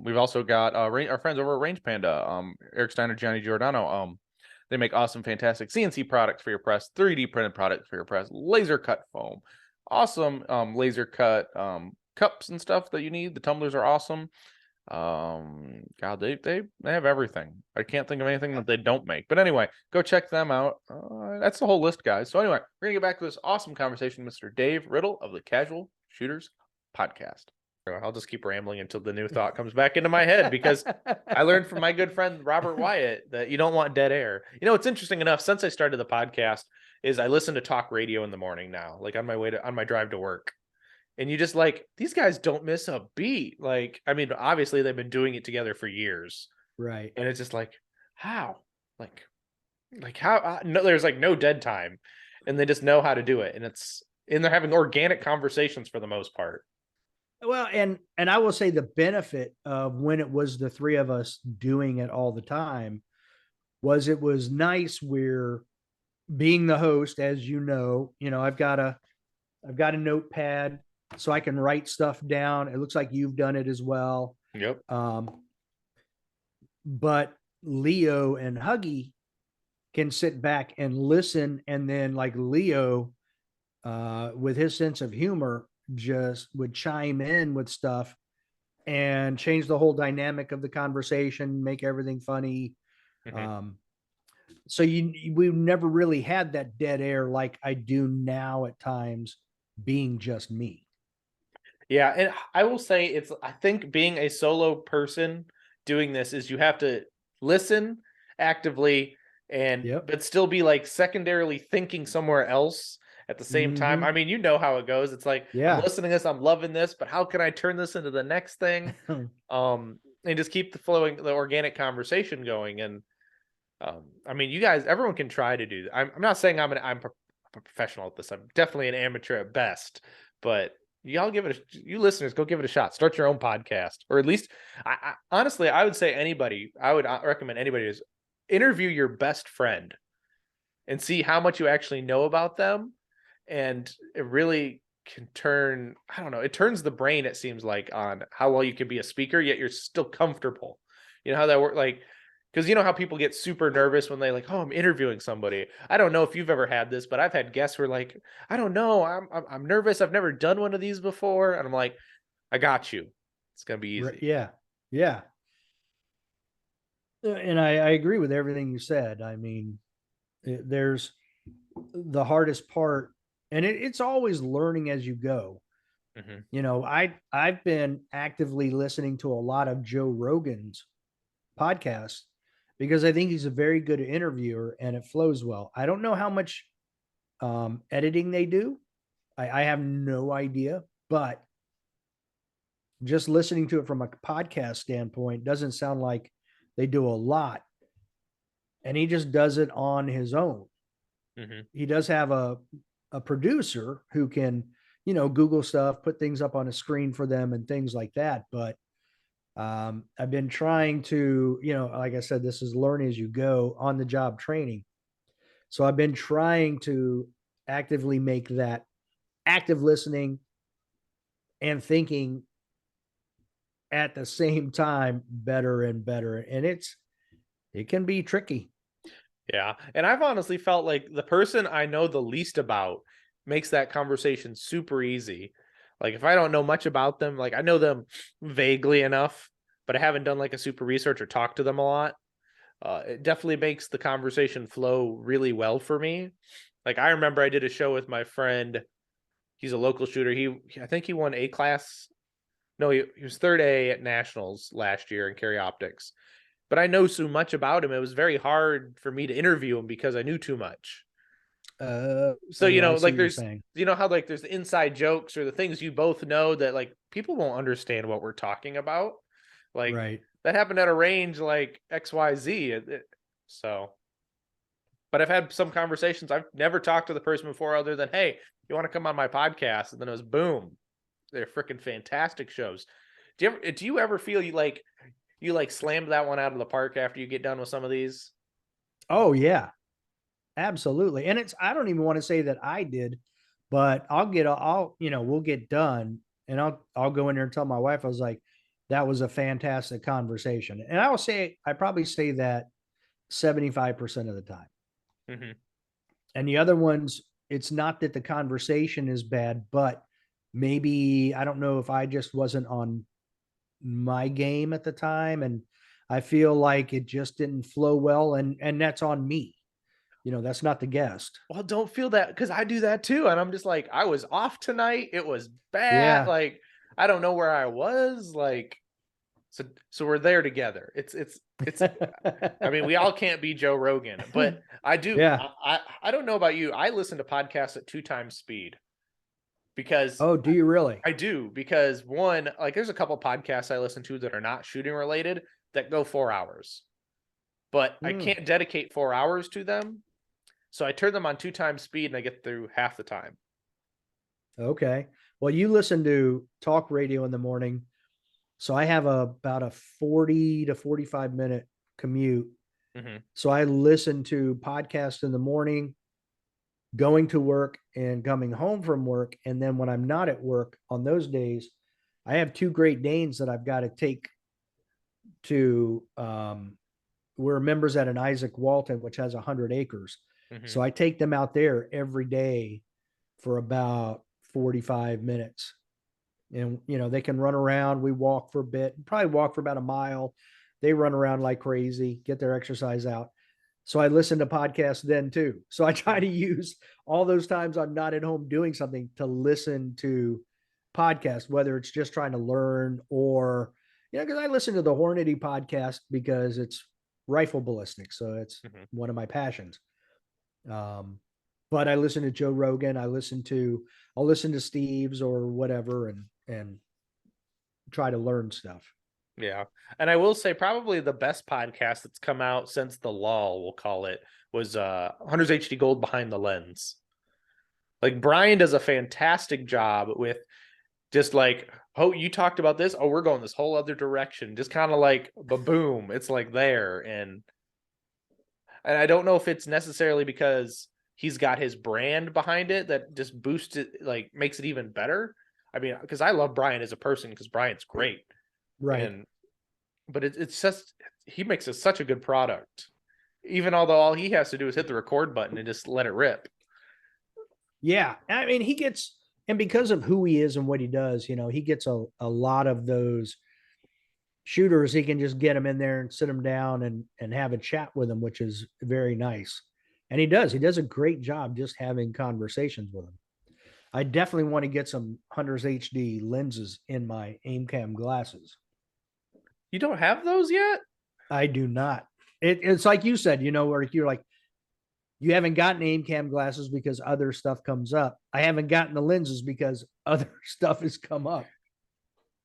We've also got our friends over at Range Panda, Eric Steiner, Johnny Giordano. They make awesome, fantastic CNC products for your press, 3D printed products for your press, laser cut foam, awesome laser cut cups and stuff that you need. The tumblers are awesome. God, they have everything. I can't think of anything that they don't make. But anyway, go check them out. That's the whole list, guys. So anyway, we're gonna get back to this awesome conversation with Mr. Dave Riddle of the Casual Shooters Podcast. I'll just keep rambling until the new thought comes back into my head, because I learned from my good friend Robert Wyatt that you don't want dead air. It's interesting enough, since I started the podcast, is I listen to talk radio in the morning now, like on my drive to work. And you just these guys don't miss a beat. Obviously they've been doing it together for years. Right. And it's just how? How? No, there's no dead time. And they just know how to do it. And they're having organic conversations for the most part. Well, and I will say the benefit of when it was the three of us doing it all the time was it was nice. We're being the host, as I've got a notepad so I can write stuff down. It looks like you've done it as well. Yep. But Leo and Huggy can sit back and listen, and then Leo, with his sense of humor, just would chime in with stuff and change the whole dynamic of the conversation, make everything funny. Mm-hmm. So we've never really had that dead air like I do now at times, being just me. Yeah, and I will say I think being a solo person doing this is you have to listen actively but still be secondarily thinking somewhere else at the same time. I mean, how it goes. It's I'm listening to this, I'm loving this, but how can I turn this into the next thing? And just keep the organic conversation going. And you guys, everyone can try to do that. I'm not saying I'm a professional at this. I'm definitely an amateur at best, but you listeners, go give it a shot. Start your own podcast, or at least, honestly, I would say I would recommend anybody is interview your best friend and see how much you actually know about them. And it really can turn, it turns the brain, it seems on how well you can be a speaker, yet you're still comfortable. You know how that works? Because how people get super nervous when they I'm interviewing somebody. I don't know if you've ever had this, but I've had guests who are I don't know, I'm nervous. I've never done one of these before. And I'm I got you. It's going to be easy. Yeah. Yeah. And I agree with everything you said. I mean, there's the hardest part, and it's always learning as you go. Mm-hmm. I've been actively listening to a lot of Joe Rogan's podcasts because I think he's a very good interviewer and it flows well. I don't know how much editing they do, I have no idea, but just listening to it from a podcast standpoint doesn't sound like they do a lot. And he just does it on his own. Mm-hmm. He does have a producer who can, Google stuff, put things up on a screen for them and things like that. But I've been trying to, like I said, this is learn as you go, on the job training. So I've been trying to actively make that active listening and thinking at the same time better and better. And it can be tricky. Yeah. And I've honestly felt like the person I know the least about makes that conversation super easy. Like if I don't know much about them, like I know them vaguely enough, but I haven't done like a super research or talked to them a lot. It definitely makes the conversation flow really well for me. Like I remember I did a show with my friend. He's a local shooter. I think he won A class. No, he was third A at nationals last year in carry optics. But I know so much about him. It was very hard for me to interview him because I knew too much. So, I see like what you're there's, saying. how like there's the inside jokes or the things you both know that like people won't understand what we're talking about. Like Right. that happened at a range like XYZ. So, but I've had some conversations. I've never talked to the person before other than, hey, you want to come on my podcast? And then it was boom. They're freaking fantastic shows. Do you ever feel you slammed that one out of the park after you get done with some of these? Oh yeah, absolutely. And I don't even want to say that I did, but we'll get done and I'll go in there and tell my wife, I was like, that was a fantastic conversation. And I probably say that 75% of the time. Mm-hmm. And the other ones, it's not that the conversation is bad, but maybe I don't know if I just wasn't on my game at the time. And I feel like it just didn't flow well. And that's on me. That's not the guest. Well, don't feel that because I do that too. And I'm just like, I was off tonight. It was bad. Yeah. Like, I don't know where I was. Like, so we're there together. It's I mean, we all can't be Joe Rogan, but I do. Yeah. I don't know about you. I listen to podcasts at 2 times speed because Oh, do you really? I do. Because one, like there's a couple podcasts I listen to that are not shooting related that go 4 hours, but I Hmm. can't dedicate 4 hours to them. So I turn them on 2 times speed and I get through half the time. Okay. Well, you listen to talk radio in the morning. So I have about a 40 to 45-minute commute. Mm-hmm. So I listen to podcasts in the morning, going to work and coming home from work. And then when I'm not at work on those days, I have two Great Danes that I've got to take to, we're members at an Isaac Walton, which has 100 acres. Mm-hmm. So I take them out there every day for about 45 minutes. And, they can run around. We walk for a bit, probably walk for about a mile. They run around like crazy, get their exercise out. So I listen to podcasts then too. So I try to use all those times I'm not at home doing something to listen to podcasts, whether it's just trying to learn or, because I listen to the Hornady podcast because it's rifle ballistics. So it's Mm-hmm. one of my passions. Um, but I listen to Joe Rogan. I'll listen to Steve's or whatever and try to learn stuff. Yeah. And I will say probably the best podcast that's come out since the lull, we'll call it, was Hunter's HD Gold Behind the Lens. Like Brian does a fantastic job with just like, oh, you talked about this. Oh, we're going this whole other direction. Just kind of like boom, it's like there. And I don't know if it's necessarily because he's got his brand behind it that just boosts it, like makes it even better. I mean, because I love Brian as a person because Brian's great. Right. And but it's just he makes it such a good product. Even although all he has to do is hit the record button and just let it rip. Yeah. I mean, and because of who he is and what he does, he gets a lot of those shooters. He can just get them in there and sit them down and have a chat with them, which is very nice. And he does a great job just having conversations with them. I definitely want to get some Hunter's HD lenses in my aim cam glasses. You don't have those yet? I do not. It's like you said, where you're like, You haven't gotten aim cam glasses because other stuff comes up. I haven't gotten the lenses because other stuff has come up.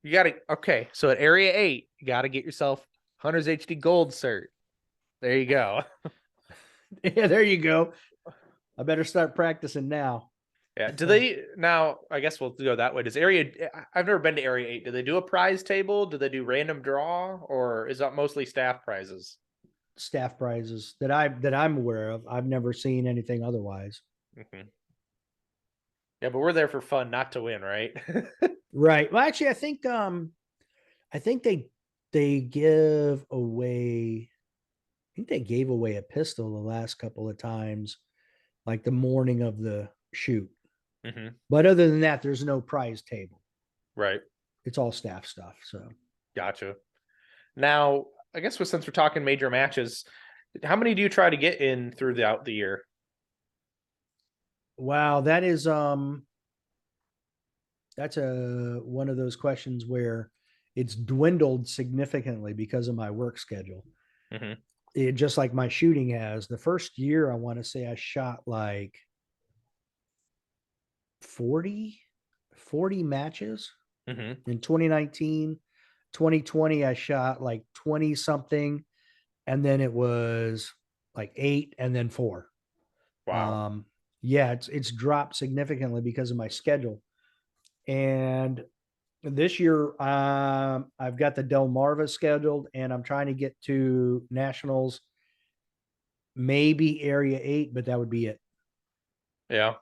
You got to, okay. So at Area 8, you got to get yourself Hunter's HD Gold cert. There you go. Yeah, there you go. I better start practicing now. Yeah. Do they now? I guess we'll go that way. Does Area? I've never been to Area 8. Do they do a prize table? Do they do random draw, or is that mostly staff prizes? Staff prizes that I'm aware of. I've never seen anything otherwise. Mm-hmm. Yeah, but we're there for fun, not to win, right? Right. Well, actually, I think they give away. I think they gave away a pistol the last couple of times, like the morning of the shoot. Mm-hmm. But other than that, there's no prize table. Right. It's all staff stuff. So Gotcha. Now, I guess since we're talking major matches, how many do you try to get in throughout the year? wow, that's a one of those questions where it's dwindled significantly because of my work schedule. Mm-hmm. It just like my shooting has. The first year I want to say I shot like 40 matches Mm-hmm. in 2019. 2020 I shot like 20 something, and then it was like 8 and then 4. Wow. Yeah, it's dropped significantly because of my schedule. And this year, I've got the Delmarva scheduled, and I'm trying to get to nationals, maybe Area 8, but that would be it. Yeah.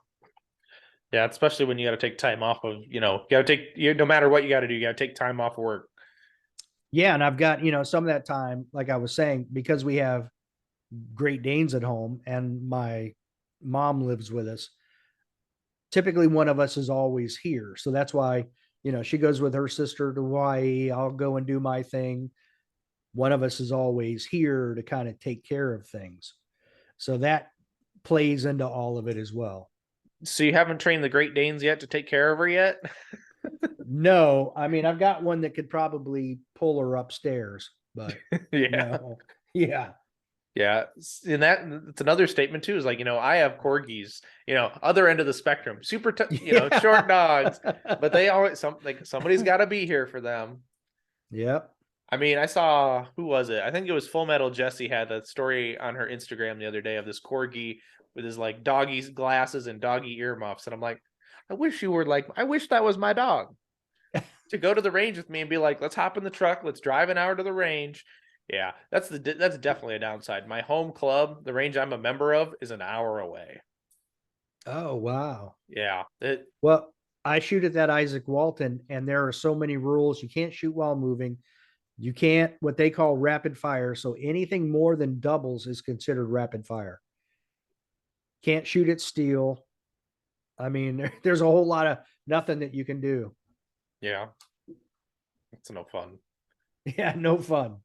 Yeah, especially when you got to take time off of, got to take, no matter what you got to do, you got to take time off of work. Yeah, and I've got some of that time, like I was saying, because we have Great Danes at home, and my mom lives with us. Typically, one of us is always here, so that's why she goes with her sister to Hawaii. I'll go and do my thing. One of us is always here to kind of take care of things. So that plays into all of it as well. So you haven't trained the Great Danes yet to take care of her yet? No, I mean, I've got one that could probably pull her upstairs, but Yeah. no. Yeah. Yeah. And it's another statement too, is like, I have corgis, other end of the spectrum, super, short dogs, but they always, somebody's got to be here for them. Yep. I mean, I saw, who was it? I think it was Full Metal Jessie had that story on her Instagram the other day of this corgi with his like doggy glasses and doggy earmuffs. And I'm like, I wish that was my dog to go to the range with me and be like, let's hop in the truck. Let's drive an hour to the range. Yeah, that's definitely a downside. My home club, the range I'm a member of, is an hour away. Oh, wow. Yeah. Well, I shoot at that Isaac Walton, and there are so many rules. You can't shoot while moving. You can't what they call rapid fire. So anything more than doubles is considered rapid fire. Can't shoot at steel. I mean, there's a whole lot of nothing that you can do. Yeah. It's no fun. Yeah, no fun.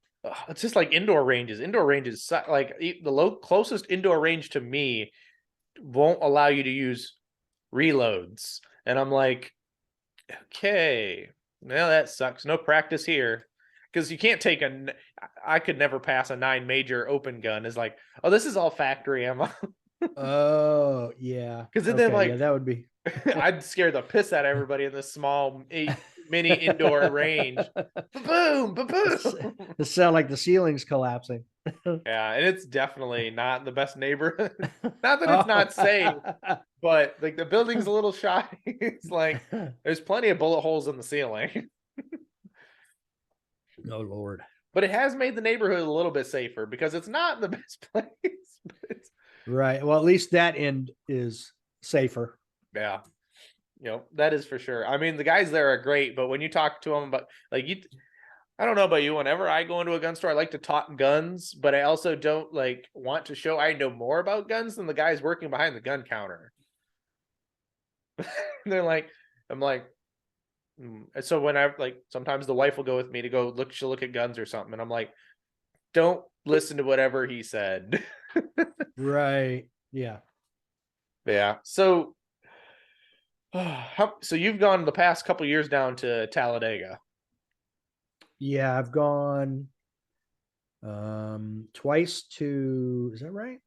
It's just like indoor ranges. Indoor ranges, like the closest indoor range to me won't allow you to use reloads. And I'm like, okay, well, that sucks. No practice here. Because you can't take I could never pass a 9 major open gun. Is like, oh, this is all factory ammo. Oh, yeah. Because okay, then, like, yeah, that would be. I'd scare the piss out of everybody in this small mini indoor range. Boom, boom. It sound like the ceiling's collapsing. Yeah, and it's definitely not the best neighborhood. Not that it's not safe, but like the building's a little shy. It's like there's plenty of bullet holes in the ceiling. Oh, Lord. But it has made the neighborhood a little bit safer because it's not the best place. Right. Well, at least that end is safer. Yeah. That is for sure. I mean, the guys there are great, but when you talk to them about I don't know about you, whenever I go into a gun store, I like to talk guns, but I also don't want to show I know more about guns than the guys working behind the gun counter. They're like, I'm like, so when I sometimes the wife will go with me to go she'll look at guns or something, and I'm like, don't listen to whatever he said. Right. Yeah. Yeah. So, so you've gone the past couple years down to Talladega. Yeah, I've gone twice to, is that right?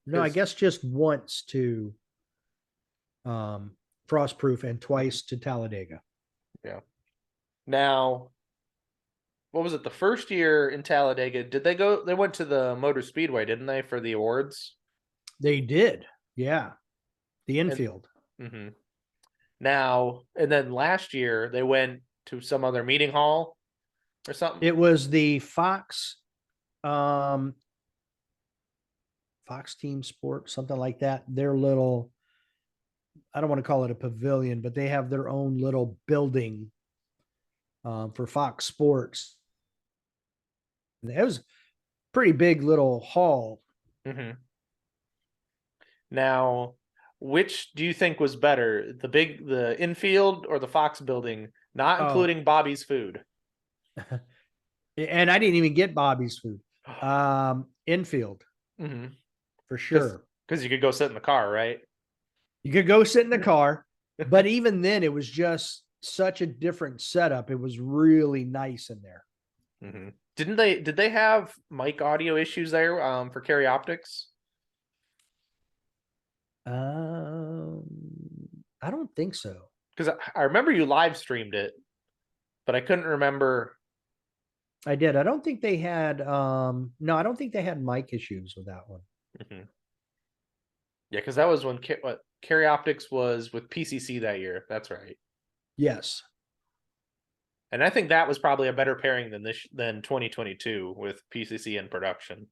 No, I guess just once to Frostproof and twice to Talladega. Yeah. Now, what was it? The first year in Talladega, did they go? They went to the Motor Speedway, didn't they, for the awards? They did. Yeah. The And infield. hmm now, and then last year they went to some other meeting hall or something. It was the um, Fox Team Sport, something like that. Their little, I don't want to call it a pavilion, but they have their own little building for Fox Sports. It was a pretty big little hall. Mm-hmm. Now, which do you think was better, the infield or the Fox building, not Oh, including Bobby's food? and I didn't even get Bobby's food. Infield Mm-hmm. for sure. Because you could go sit in the car, right? You could go sit in the car, but even then, it was just such a different setup. It was really nice in there. Mm-hmm. Did they have mic audio issues there for Carry Optics? Um, I don't think so. Because I remember you live streamed it, but I couldn't remember. I did. I don't think they had. No, I don't think they had mic issues with that one. Mm-hmm. Yeah, because that was when Carry Optics was with PCC that year. That's right. Yes. And I think that was probably a better pairing than 2022 with PCC and production.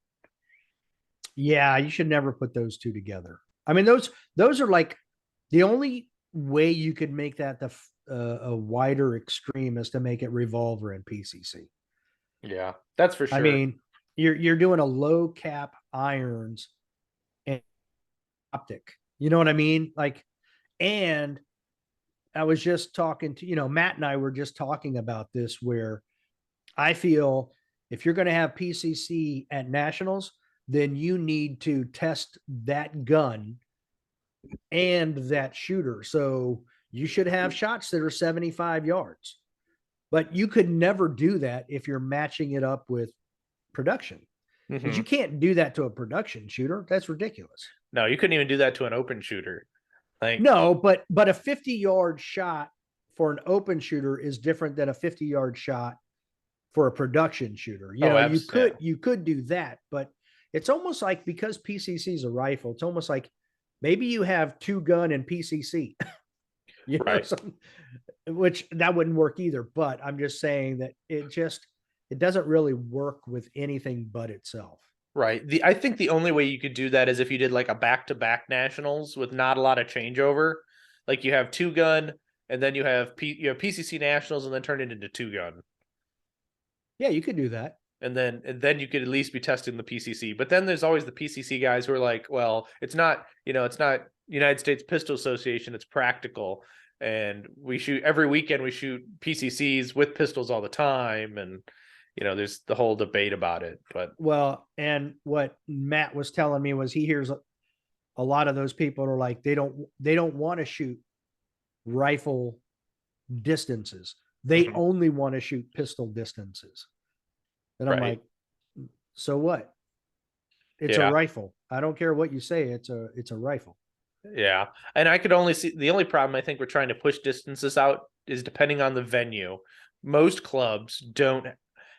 Yeah, you should never put those two together. I mean, those are like the only way you could make that a wider extreme is to make it Revolver and PCC. Yeah, that's for I sure. mean, you're doing a low cap irons and optic. You know what I mean? Like, and I was just talking to, Matt and I were just talking about this where I feel if you're going to have PCC at nationals, then you need to test that gun and that shooter. So you should have shots that are 75 yards, but you could never do that if you're matching it up with production because Mm-hmm. you can't do that to a production shooter. That's ridiculous. No, you couldn't even do that to an open shooter. Like, No, but a 50-yard shot for an open shooter is different than a 50-yard shot for a production shooter. oh, You yeah. could do that, but it's almost like because PCC is a rifle, it's almost like maybe you have two gun and PCC, Right. which that wouldn't work either. But I'm just saying that it doesn't really work with anything but itself. Right. I think the only way you could do that is if you did like a back-to-back nationals with not a lot of changeover. Like you have two gun and then you have PCC nationals and then turn it into two gun. Yeah, you could do that. And then you could at least be testing the PCC. But then there's always the PCC guys who are like, well, it's not United States Pistol Association, it's practical. And we shoot every weekend, we shoot PCCs with pistols all the time. And, there's the whole debate about it. But Well, and what Matt was telling me was he hears a lot of those people are like they don't want to shoot rifle distances. They mm-hmm. only want to shoot pistol distances. And I'm Right. like, so what? It's a Yeah. rifle. I don't care what you say. It's a rifle. Yeah. And I could only see the only problem I think we're trying to push distances out is depending on the venue. Most clubs don't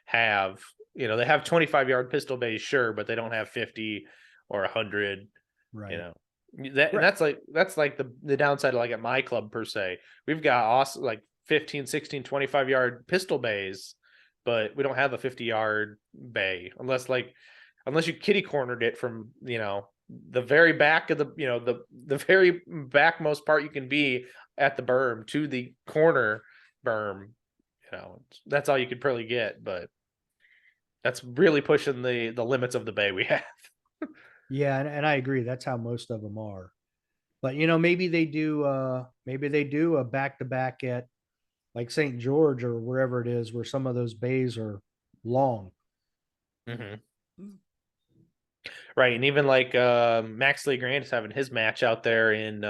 have, they have 25-yard pistol bays, sure, but they don't have 50 or 100, Right. That and that's like the downside of like at my club per se. We've got awesome like 15, 16, 25-yard pistol bays, but we don't have a 50-yard bay unless you kitty cornered it from, the very back of the very backmost part you can be at the berm to the corner berm. That's all you could probably get, but that's really pushing the limits of the bay we have. Yeah, and I agree. That's how most of them are. But maybe they do a back to back at like St. George or wherever it is where some of those bays are long. Mm-hmm. Right, and even like Max Lee Grant is having his match out there in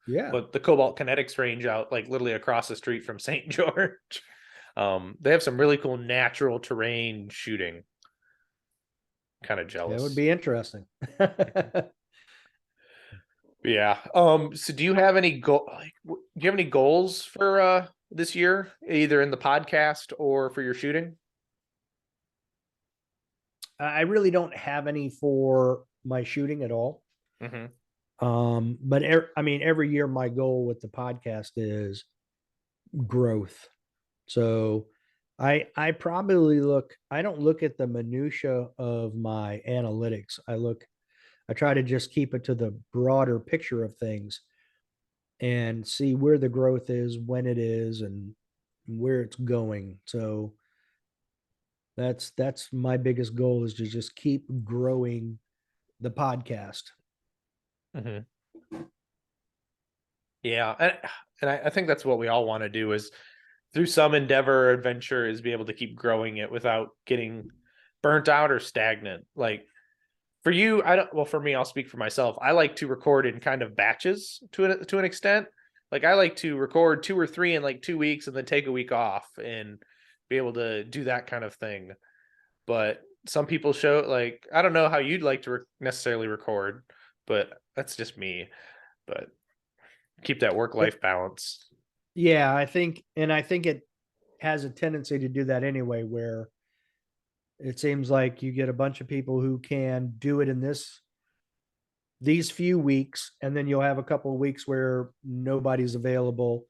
Yeah. but the Cobalt Kinetics range out like literally across the street from St. George. They have some really cool natural terrain shooting. kind of It would jealous. be interesting. Yeah. So do you have any do you have any goals for this year, either in the podcast or for your shooting? I really don't have any for my shooting at all. Mm-hmm. But I mean, every year my goal with the podcast is growth. So I probably I don't look at the minutia of my analytics. I try to just keep it to the broader picture of things and see where the growth is, when it is, and where it's going. So that's my biggest goal, is to just keep growing the podcast. Mm-hmm. Yeah, and I think that's what we all want to do, is through some endeavor or adventure, is be able to keep growing it without getting burnt out or stagnant. Like for you, I don't. Well, for me, I'll speak for myself. I like to record in kind of batches to an extent. Like I like to record 2 or 3 in like 2 weeks and then take a week off and be able to do that kind of thing. But some people show, like, I don't know how you'd like to necessarily record, but that's just me. But keep that work life balance. Yeah, I think it has a tendency to do that anyway, where it seems like you get a bunch of people who can do it in these few weeks, and then you'll have a couple of weeks where nobody's available,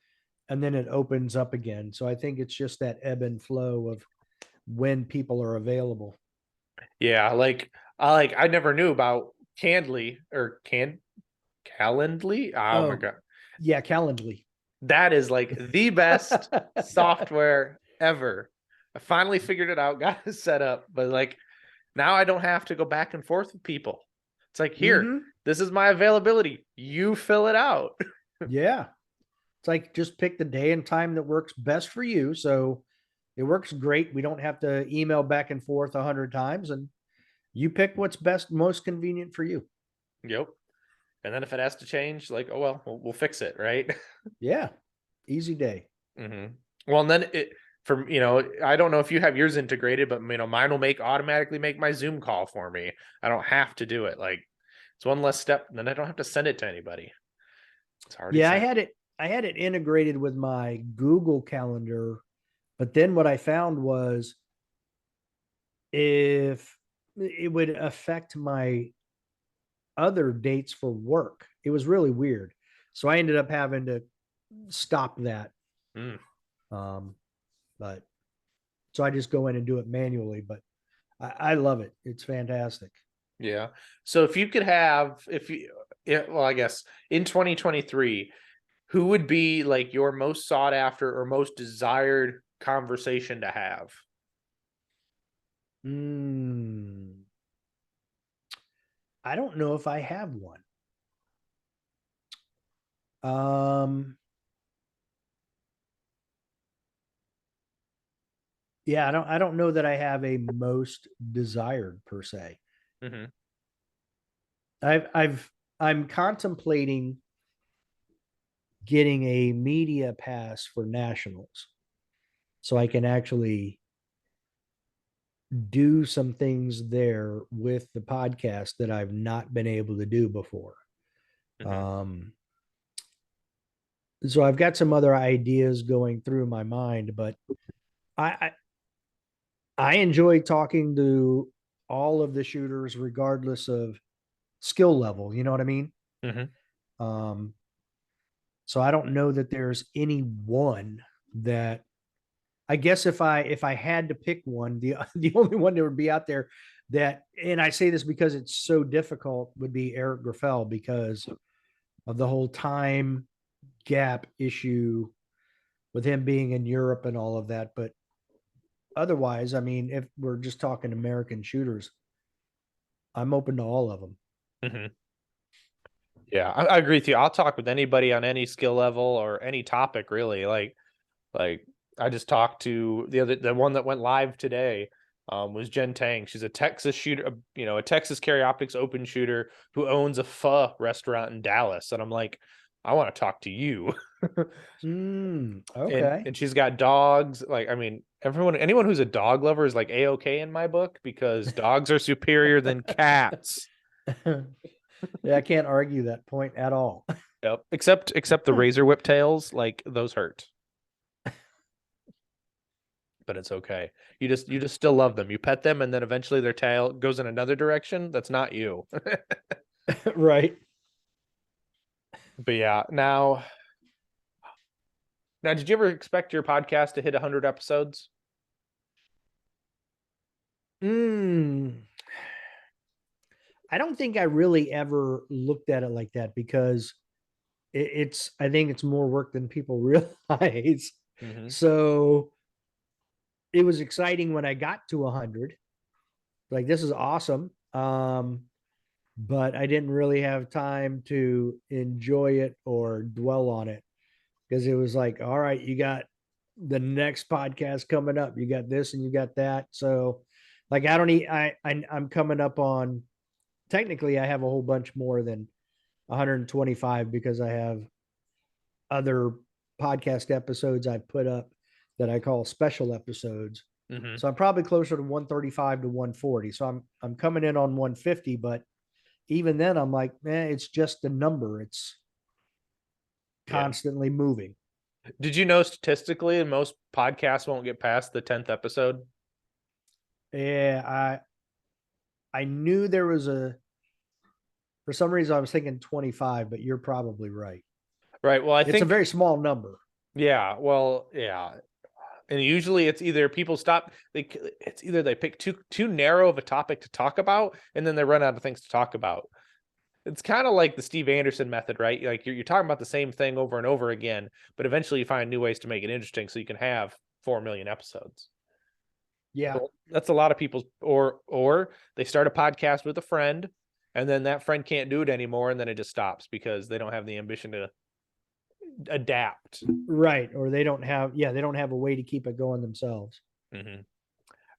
and then it opens up again. So I think it's just that ebb and flow of when people are available. Yeah, I never knew about Candly or Calendly. Oh my Oh, god, yeah, Calendly. that is like the best software ever. I finally figured it out, got it set up, but like now I don't have to go back and forth with people. It's like, here, Mm-hmm. this is my availability. You fill it out. Yeah. It's like, just pick the day and time that works best for you. So it works great. We don't have to email back and forth 100 times, and you pick what's best, most convenient for you. Yep. And then if it has to change, like, oh well, we'll fix it, right? Yeah. Easy day. Mm-hmm. Well, and then I don't know if you have yours integrated, but mine will automatically make my Zoom call for me. I don't have to do it. Like, it's one less step, and then I don't have to send it to anybody. It's already Yeah, sent. I had it integrated with my Google Calendar, but then what I found was, if it would affect my other dates for work. It was really weird. So I ended up having to stop that. Mm. Um, but so I just go in and do it manually. But I love it. It's fantastic. Yeah. So if you could have, if you, yeah, well, I guess in 2023, who would be like your most sought after or most desired conversation to have? Mm, I don't know if I have one. Um, yeah, I don't know that I have a most desired per se. Mm-hmm. I'm contemplating getting a media pass for nationals, so I can actually do some things there with the podcast that I've not been able to do before. Mm-hmm. Um, so I've got some other ideas going through my mind, but I I enjoy talking to all of the shooters, regardless of skill level. You know what I mean? Mm-hmm. Um, so I don't know that there's any one that, I guess if I had to pick one, the the only one that would be out there that, and I say this because it's so difficult, would be Eric Graffel, because of the whole time gap issue with him being in Europe and all of that. But otherwise, I mean, if we're just talking American shooters, I'm open to all of them. Mm-hmm. Yeah, I agree with you. I'll talk with anybody on any skill level or any topic, really. Like I just talked to the one that went live today, was Jen Tang. She's a Texas shooter, a Texas Carry Optics open shooter who owns a pho restaurant in Dallas. And I'm like, I want to talk to you. Mm, and okay. and she's got dogs. Like, I mean, anyone who's a dog lover is like A-okay in my book because dogs are superior than cats. Yeah, I can't argue that point at all. Yep. Except the razor whip tails, like those hurt. But it's okay. You just still love them. You pet them and then eventually their tail goes in another direction. That's not you. Right. But yeah, now did you ever expect your podcast to hit 100 episodes? I don't think I really ever looked at it like that because I think it's more work than people realize. Mm-hmm. So it was exciting when I got to 100. Like, this is awesome. But I didn't really have time to enjoy it or dwell on it because it was like, all right, you got the next podcast coming up. You got this and you got that. So, like, I don't need, I'm coming up on, technically, I have a whole bunch more than 125 because I have other podcast episodes I put up that I call special episodes. Mm-hmm. So I'm probably closer to 135 to 140. So I'm coming in on 150, but even then I'm like, it's just a number. It's constantly moving. Did you know statistically most podcasts won't get past the 10th episode? Yeah, I knew there was for some reason I was thinking 25, but you're probably right. Right. Well, It's a very small number. Yeah. Well, yeah. And usually it's either people stop, it's either they pick too narrow of a topic to talk about, and then they run out of things to talk about. It's kind of like the Steve Anderson method, right? Like you're talking about the same thing over and over again, but eventually you find new ways to make it interesting so you can have 4 million episodes. Yeah. So that's a lot of people, or they start a podcast with a friend and then that friend can't do it anymore and then it just stops because they don't have the ambition to adapt. Right. Or they don't have a way to keep it going themselves. Mm-hmm.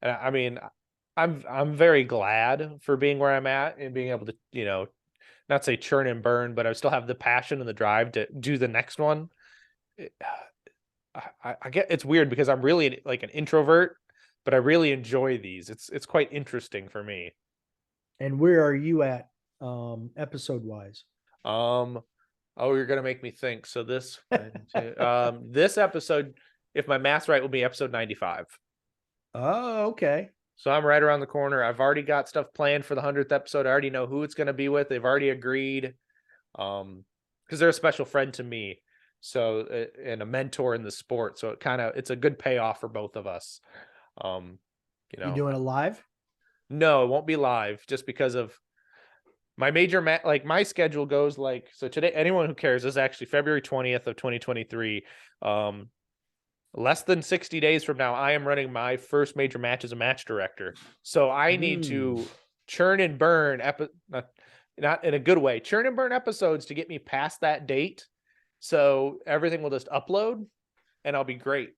I mean, I'm very glad for being where I'm at and being able to, not say churn and burn, but I still have the passion and the drive to do the next one. I get it's weird because I'm really like an introvert, but I really enjoy these. It's quite interesting for me. And where are you at episode wise? Oh, you're gonna make me think. So this episode, if my math's right, will be episode 95. Oh, okay. So I'm right around the corner. I've already got stuff planned for the 100th episode. I already know who it's going to be with. They've already agreed. Because they're a special friend to me. So, and a mentor in the sport. So it's a good payoff for both of us. You doing it live? No, it won't be live just because of my major like my schedule goes like, so today, anyone who cares, is actually February 20th of 2023. Less than 60 days from now, I am running my first major match as a match director. So I need to churn and burn, not in a good way, churn and burn episodes to get me past that date. So everything will just upload and I'll be great.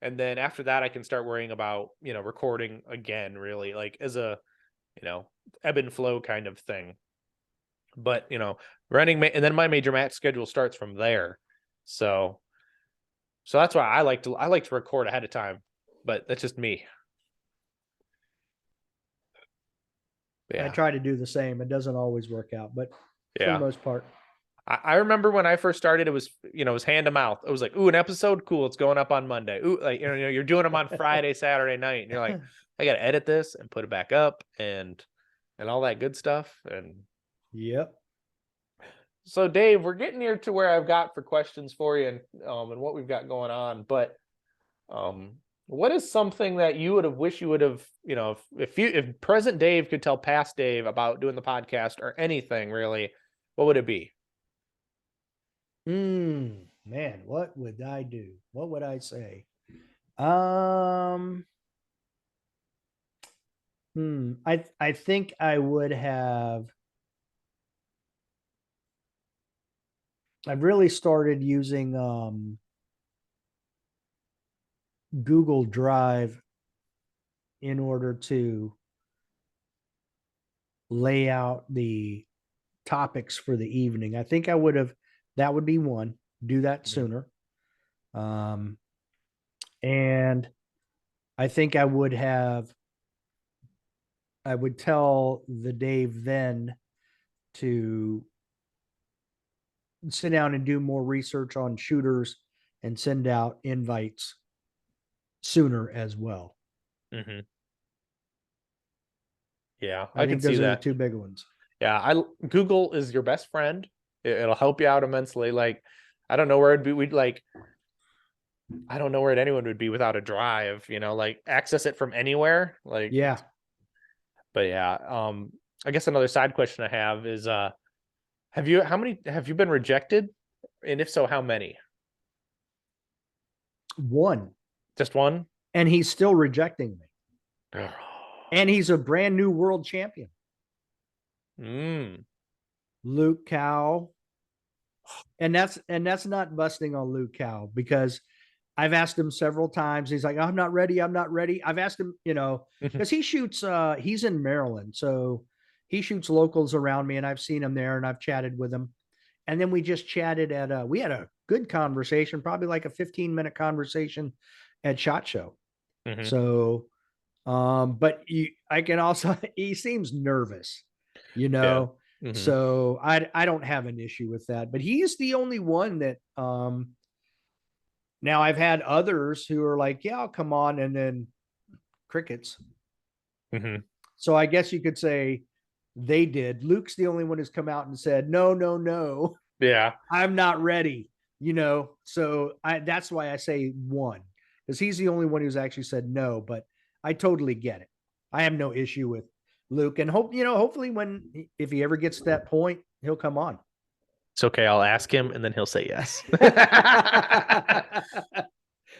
And then after that, I can start worrying about, recording again, really, like as a, ebb and flow kind of thing. But, running, and then my major match schedule starts from there. So that's why I like to record ahead of time, but that's just me. Yeah. I try to do the same. It doesn't always work out, but for the most part. I remember when I first started, it was hand to mouth. It was like, ooh, an episode, cool, it's going up on Monday. Ooh, like you're doing them on Friday, Saturday night, and you're like, I gotta edit this and put it back up and all that good stuff. And yep. So Dave, we're getting here to where I've got for questions for you and what we've got going on. But what is something that you would have wished you would have, if present Dave could tell past Dave about doing the podcast or anything really, what would it be? Man, what would I do? What would I say? I think I would have. I've really started using Google Drive in order to lay out the topics for the evening. I think that would be one, do that sooner. And I think I would tell the Dave then to sit down and do more research on shooters and send out invites sooner as well. Mm-hmm. Yeah, I I could think see those are the that. two big ones. Yeah, I Google is your best friend. It'll help you out immensely. Like, I don't know where it'd be. We'd like, I don't know where anyone would be without a drive. Like access it from anywhere. Like, Yeah. but yeah. I guess another side question I have is, how many have you been rejected, and if so, how many? One. Just one? And he's still rejecting me. And he's a brand new world champion. Mm. Luke Cow. And that's not busting on Luke Cow, because I've asked him several times. He's like, I'm not ready. I'm not ready. I've asked him, because he shoots, he's in Maryland. So he shoots locals around me, and I've seen him there and I've chatted with him. And then we just chatted we had a good conversation, probably like a 15-minute conversation at SHOT Show. Mm-hmm. So, but I can also, he seems nervous, Yeah. Mm-hmm. so I don't have an issue with that, but he's the only one that, now I've had others who are like, yeah, I'll come on, and then crickets. Mm-hmm. So I guess you could say they did. Luke's the only one who's come out and said, no, no, no, Yeah. I'm not ready, so that's why I say one, because he's the only one who's actually said no, but I totally get it. I have no issue with Luke, and hopefully if he ever gets to that point, he'll come on. It's okay. I'll ask him, and then he'll say yes.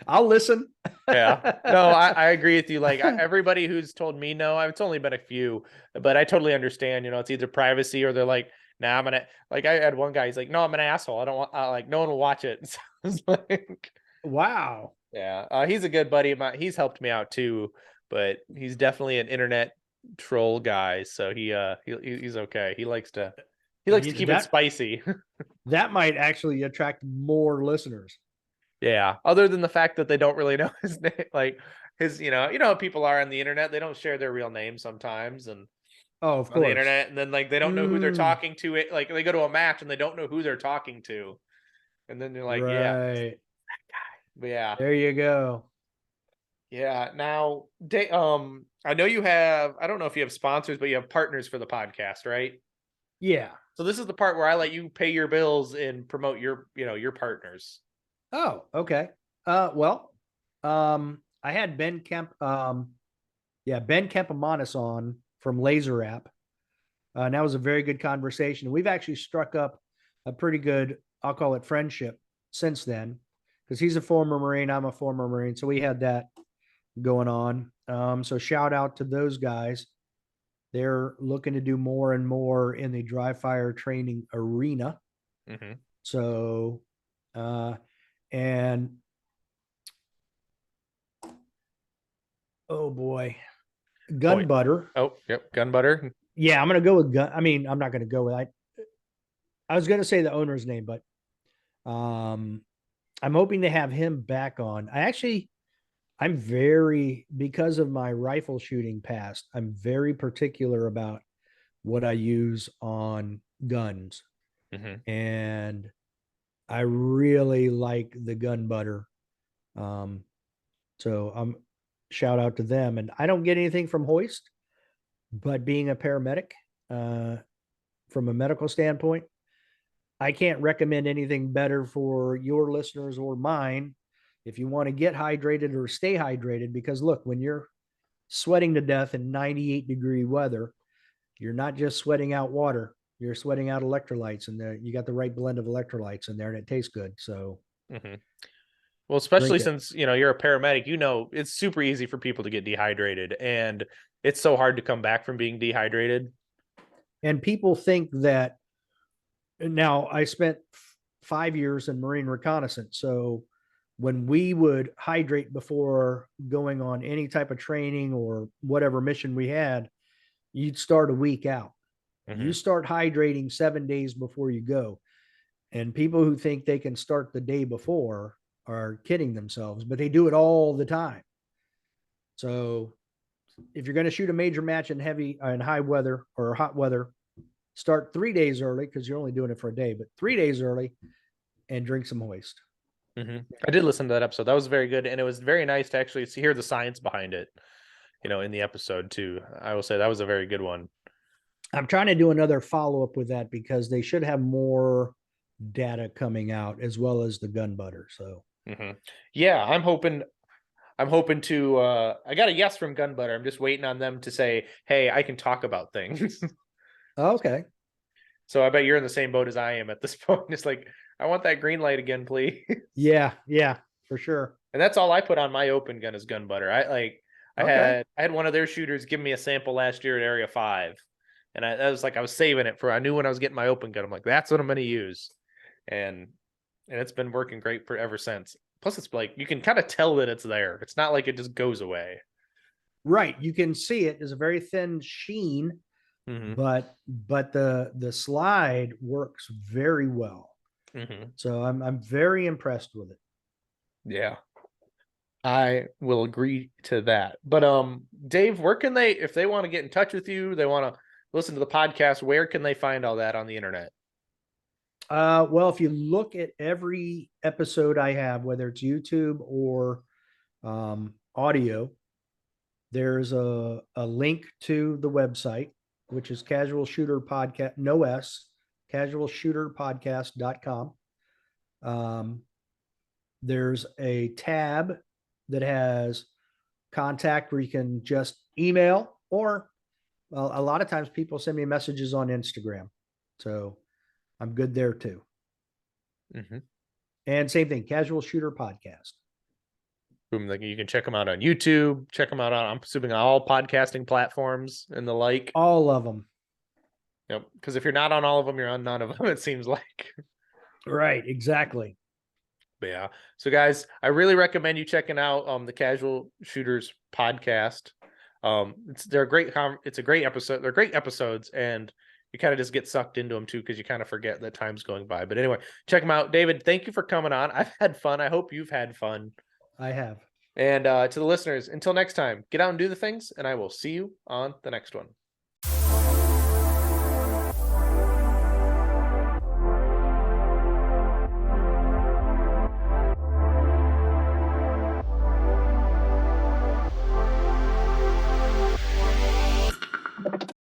I'll listen. Yeah. No, I agree with you. Like everybody who's told me no, it's only been a few, but I totally understand. It's either privacy or they're like, nah, I'm gonna. Like I had one guy. He's like, no, I'm an asshole. I don't want. Like no one will watch it. So it's like, wow. Yeah. He's a good buddy of mine. He's helped me out too, but he's definitely an internet troll guy. So he's okay. He likes to keep it spicy. That might actually attract more listeners. Yeah. Other than the fact that they don't really know his name, like his, how people are on the internet. They don't share their real name sometimes, and of on course, the internet, and then like they don't know who they're talking to. It like they go to a match and they don't know who they're talking to, and then they're like, yeah, right. that guy. But yeah, there you go. Yeah. Now, I know you have. I don't know if you have sponsors, but you have partners for the podcast, right? Yeah. So this is the part where I let you pay your bills and promote your partners. Oh, okay. Well, I had Ben Kempamanis on from Laser App. And that was a very good conversation. We've actually struck up a pretty good, I'll call it friendship since then, because he's a former Marine. I'm a former Marine. So we had that going on. So shout out to those guys. They're looking to do more and more in the dry fire training arena. Mm-hmm. So, and oh boy, Gun Butter. Oh, yep, Gun Butter. Yeah, I'm gonna go with Gun. I mean, I'm not gonna go with I was gonna say the owner's name, but I'm hoping to have him back on. I'm very, because of my rifle shooting past, I'm very particular about what I use on guns. Mm-hmm. And I really like the Gun Butter. So shout out to them. And I don't get anything from Hoist, but being a paramedic, from a medical standpoint, I can't recommend anything better for your listeners or mine if you want to get hydrated or stay hydrated. Because look, when you're sweating to death in 98-degree weather, you're not just sweating out water, you're sweating out electrolytes, and you got the right blend of electrolytes in there, and it tastes good. So, mm-hmm. Well, especially since you're a paramedic, it's super easy for people to get dehydrated, and it's so hard to come back from being dehydrated. And people think that, now I spent 5 years in Marine reconnaissance. So when we would hydrate before going on any type of training or whatever mission we had, you'd start a week out. Mm-hmm. You start hydrating 7 days before you go. And people who think they can start the day before are kidding themselves, but they do it all the time. So if you're going to shoot a major match in high weather or hot weather, start 3 days early because you're only doing it for a day, but 3 days early and drink some hoist. Mm-hmm. I did listen to that episode. That was very good. And it was very nice to actually hear the science behind it, in the episode too. I will say that was a very good one. I'm trying to do another follow-up with that because they should have more data coming out as well as the gun butter. So yeah, I'm hoping to I got a yes from Gun Butter. I'm just waiting on them to say, hey, I can talk about things. Okay. So I bet you're in the same boat as I am at this point. It's like, I want that green light again, please. Yeah, for sure. And that's all I put on my open gun is Gun Butter. I had one of their shooters give me a sample last year at Area 5. And I was like, I was saving it I knew when I was getting my open gun, I'm like, that's what I'm going to use. And it's been working great for ever since. Plus, it's like, you can kind of tell that it's there. It's not like it just goes away. Right. You can see it. There's a very thin sheen, but the slide works very well. So I'm very impressed with it. Yeah. I will agree to that. But Dave, where can they, if they want to get in touch with you, they want to listen to the podcast, where can they find all that on the internet? Well, if you look at every episode I have, whether it's YouTube or audio, there's a link to the website, which is Casual Shooter Podcast, no S, casualshooterpodcast.com. There's a tab that has contact where you can just email, or a lot of times people send me messages on Instagram. So I'm good there too. And same thing, Casual Shooter Podcast. Boom, like you can check them out on YouTube, check them out on, I'm assuming, all podcasting platforms and the like. All of them. Yep. Because if you're not on all of them, you're on none of them, it seems like. Right, exactly. But yeah. So guys, I really recommend you checking out the Casual Shooters podcast. It's a great episode. They're great episodes, and you kind of just get sucked into them too because you kind of forget that time's going by. But anyway, check them out. David, thank you for coming on. I've had fun. I hope you've had fun. I have. And to the listeners, until next time, get out and do the things, and I will see you on the next one.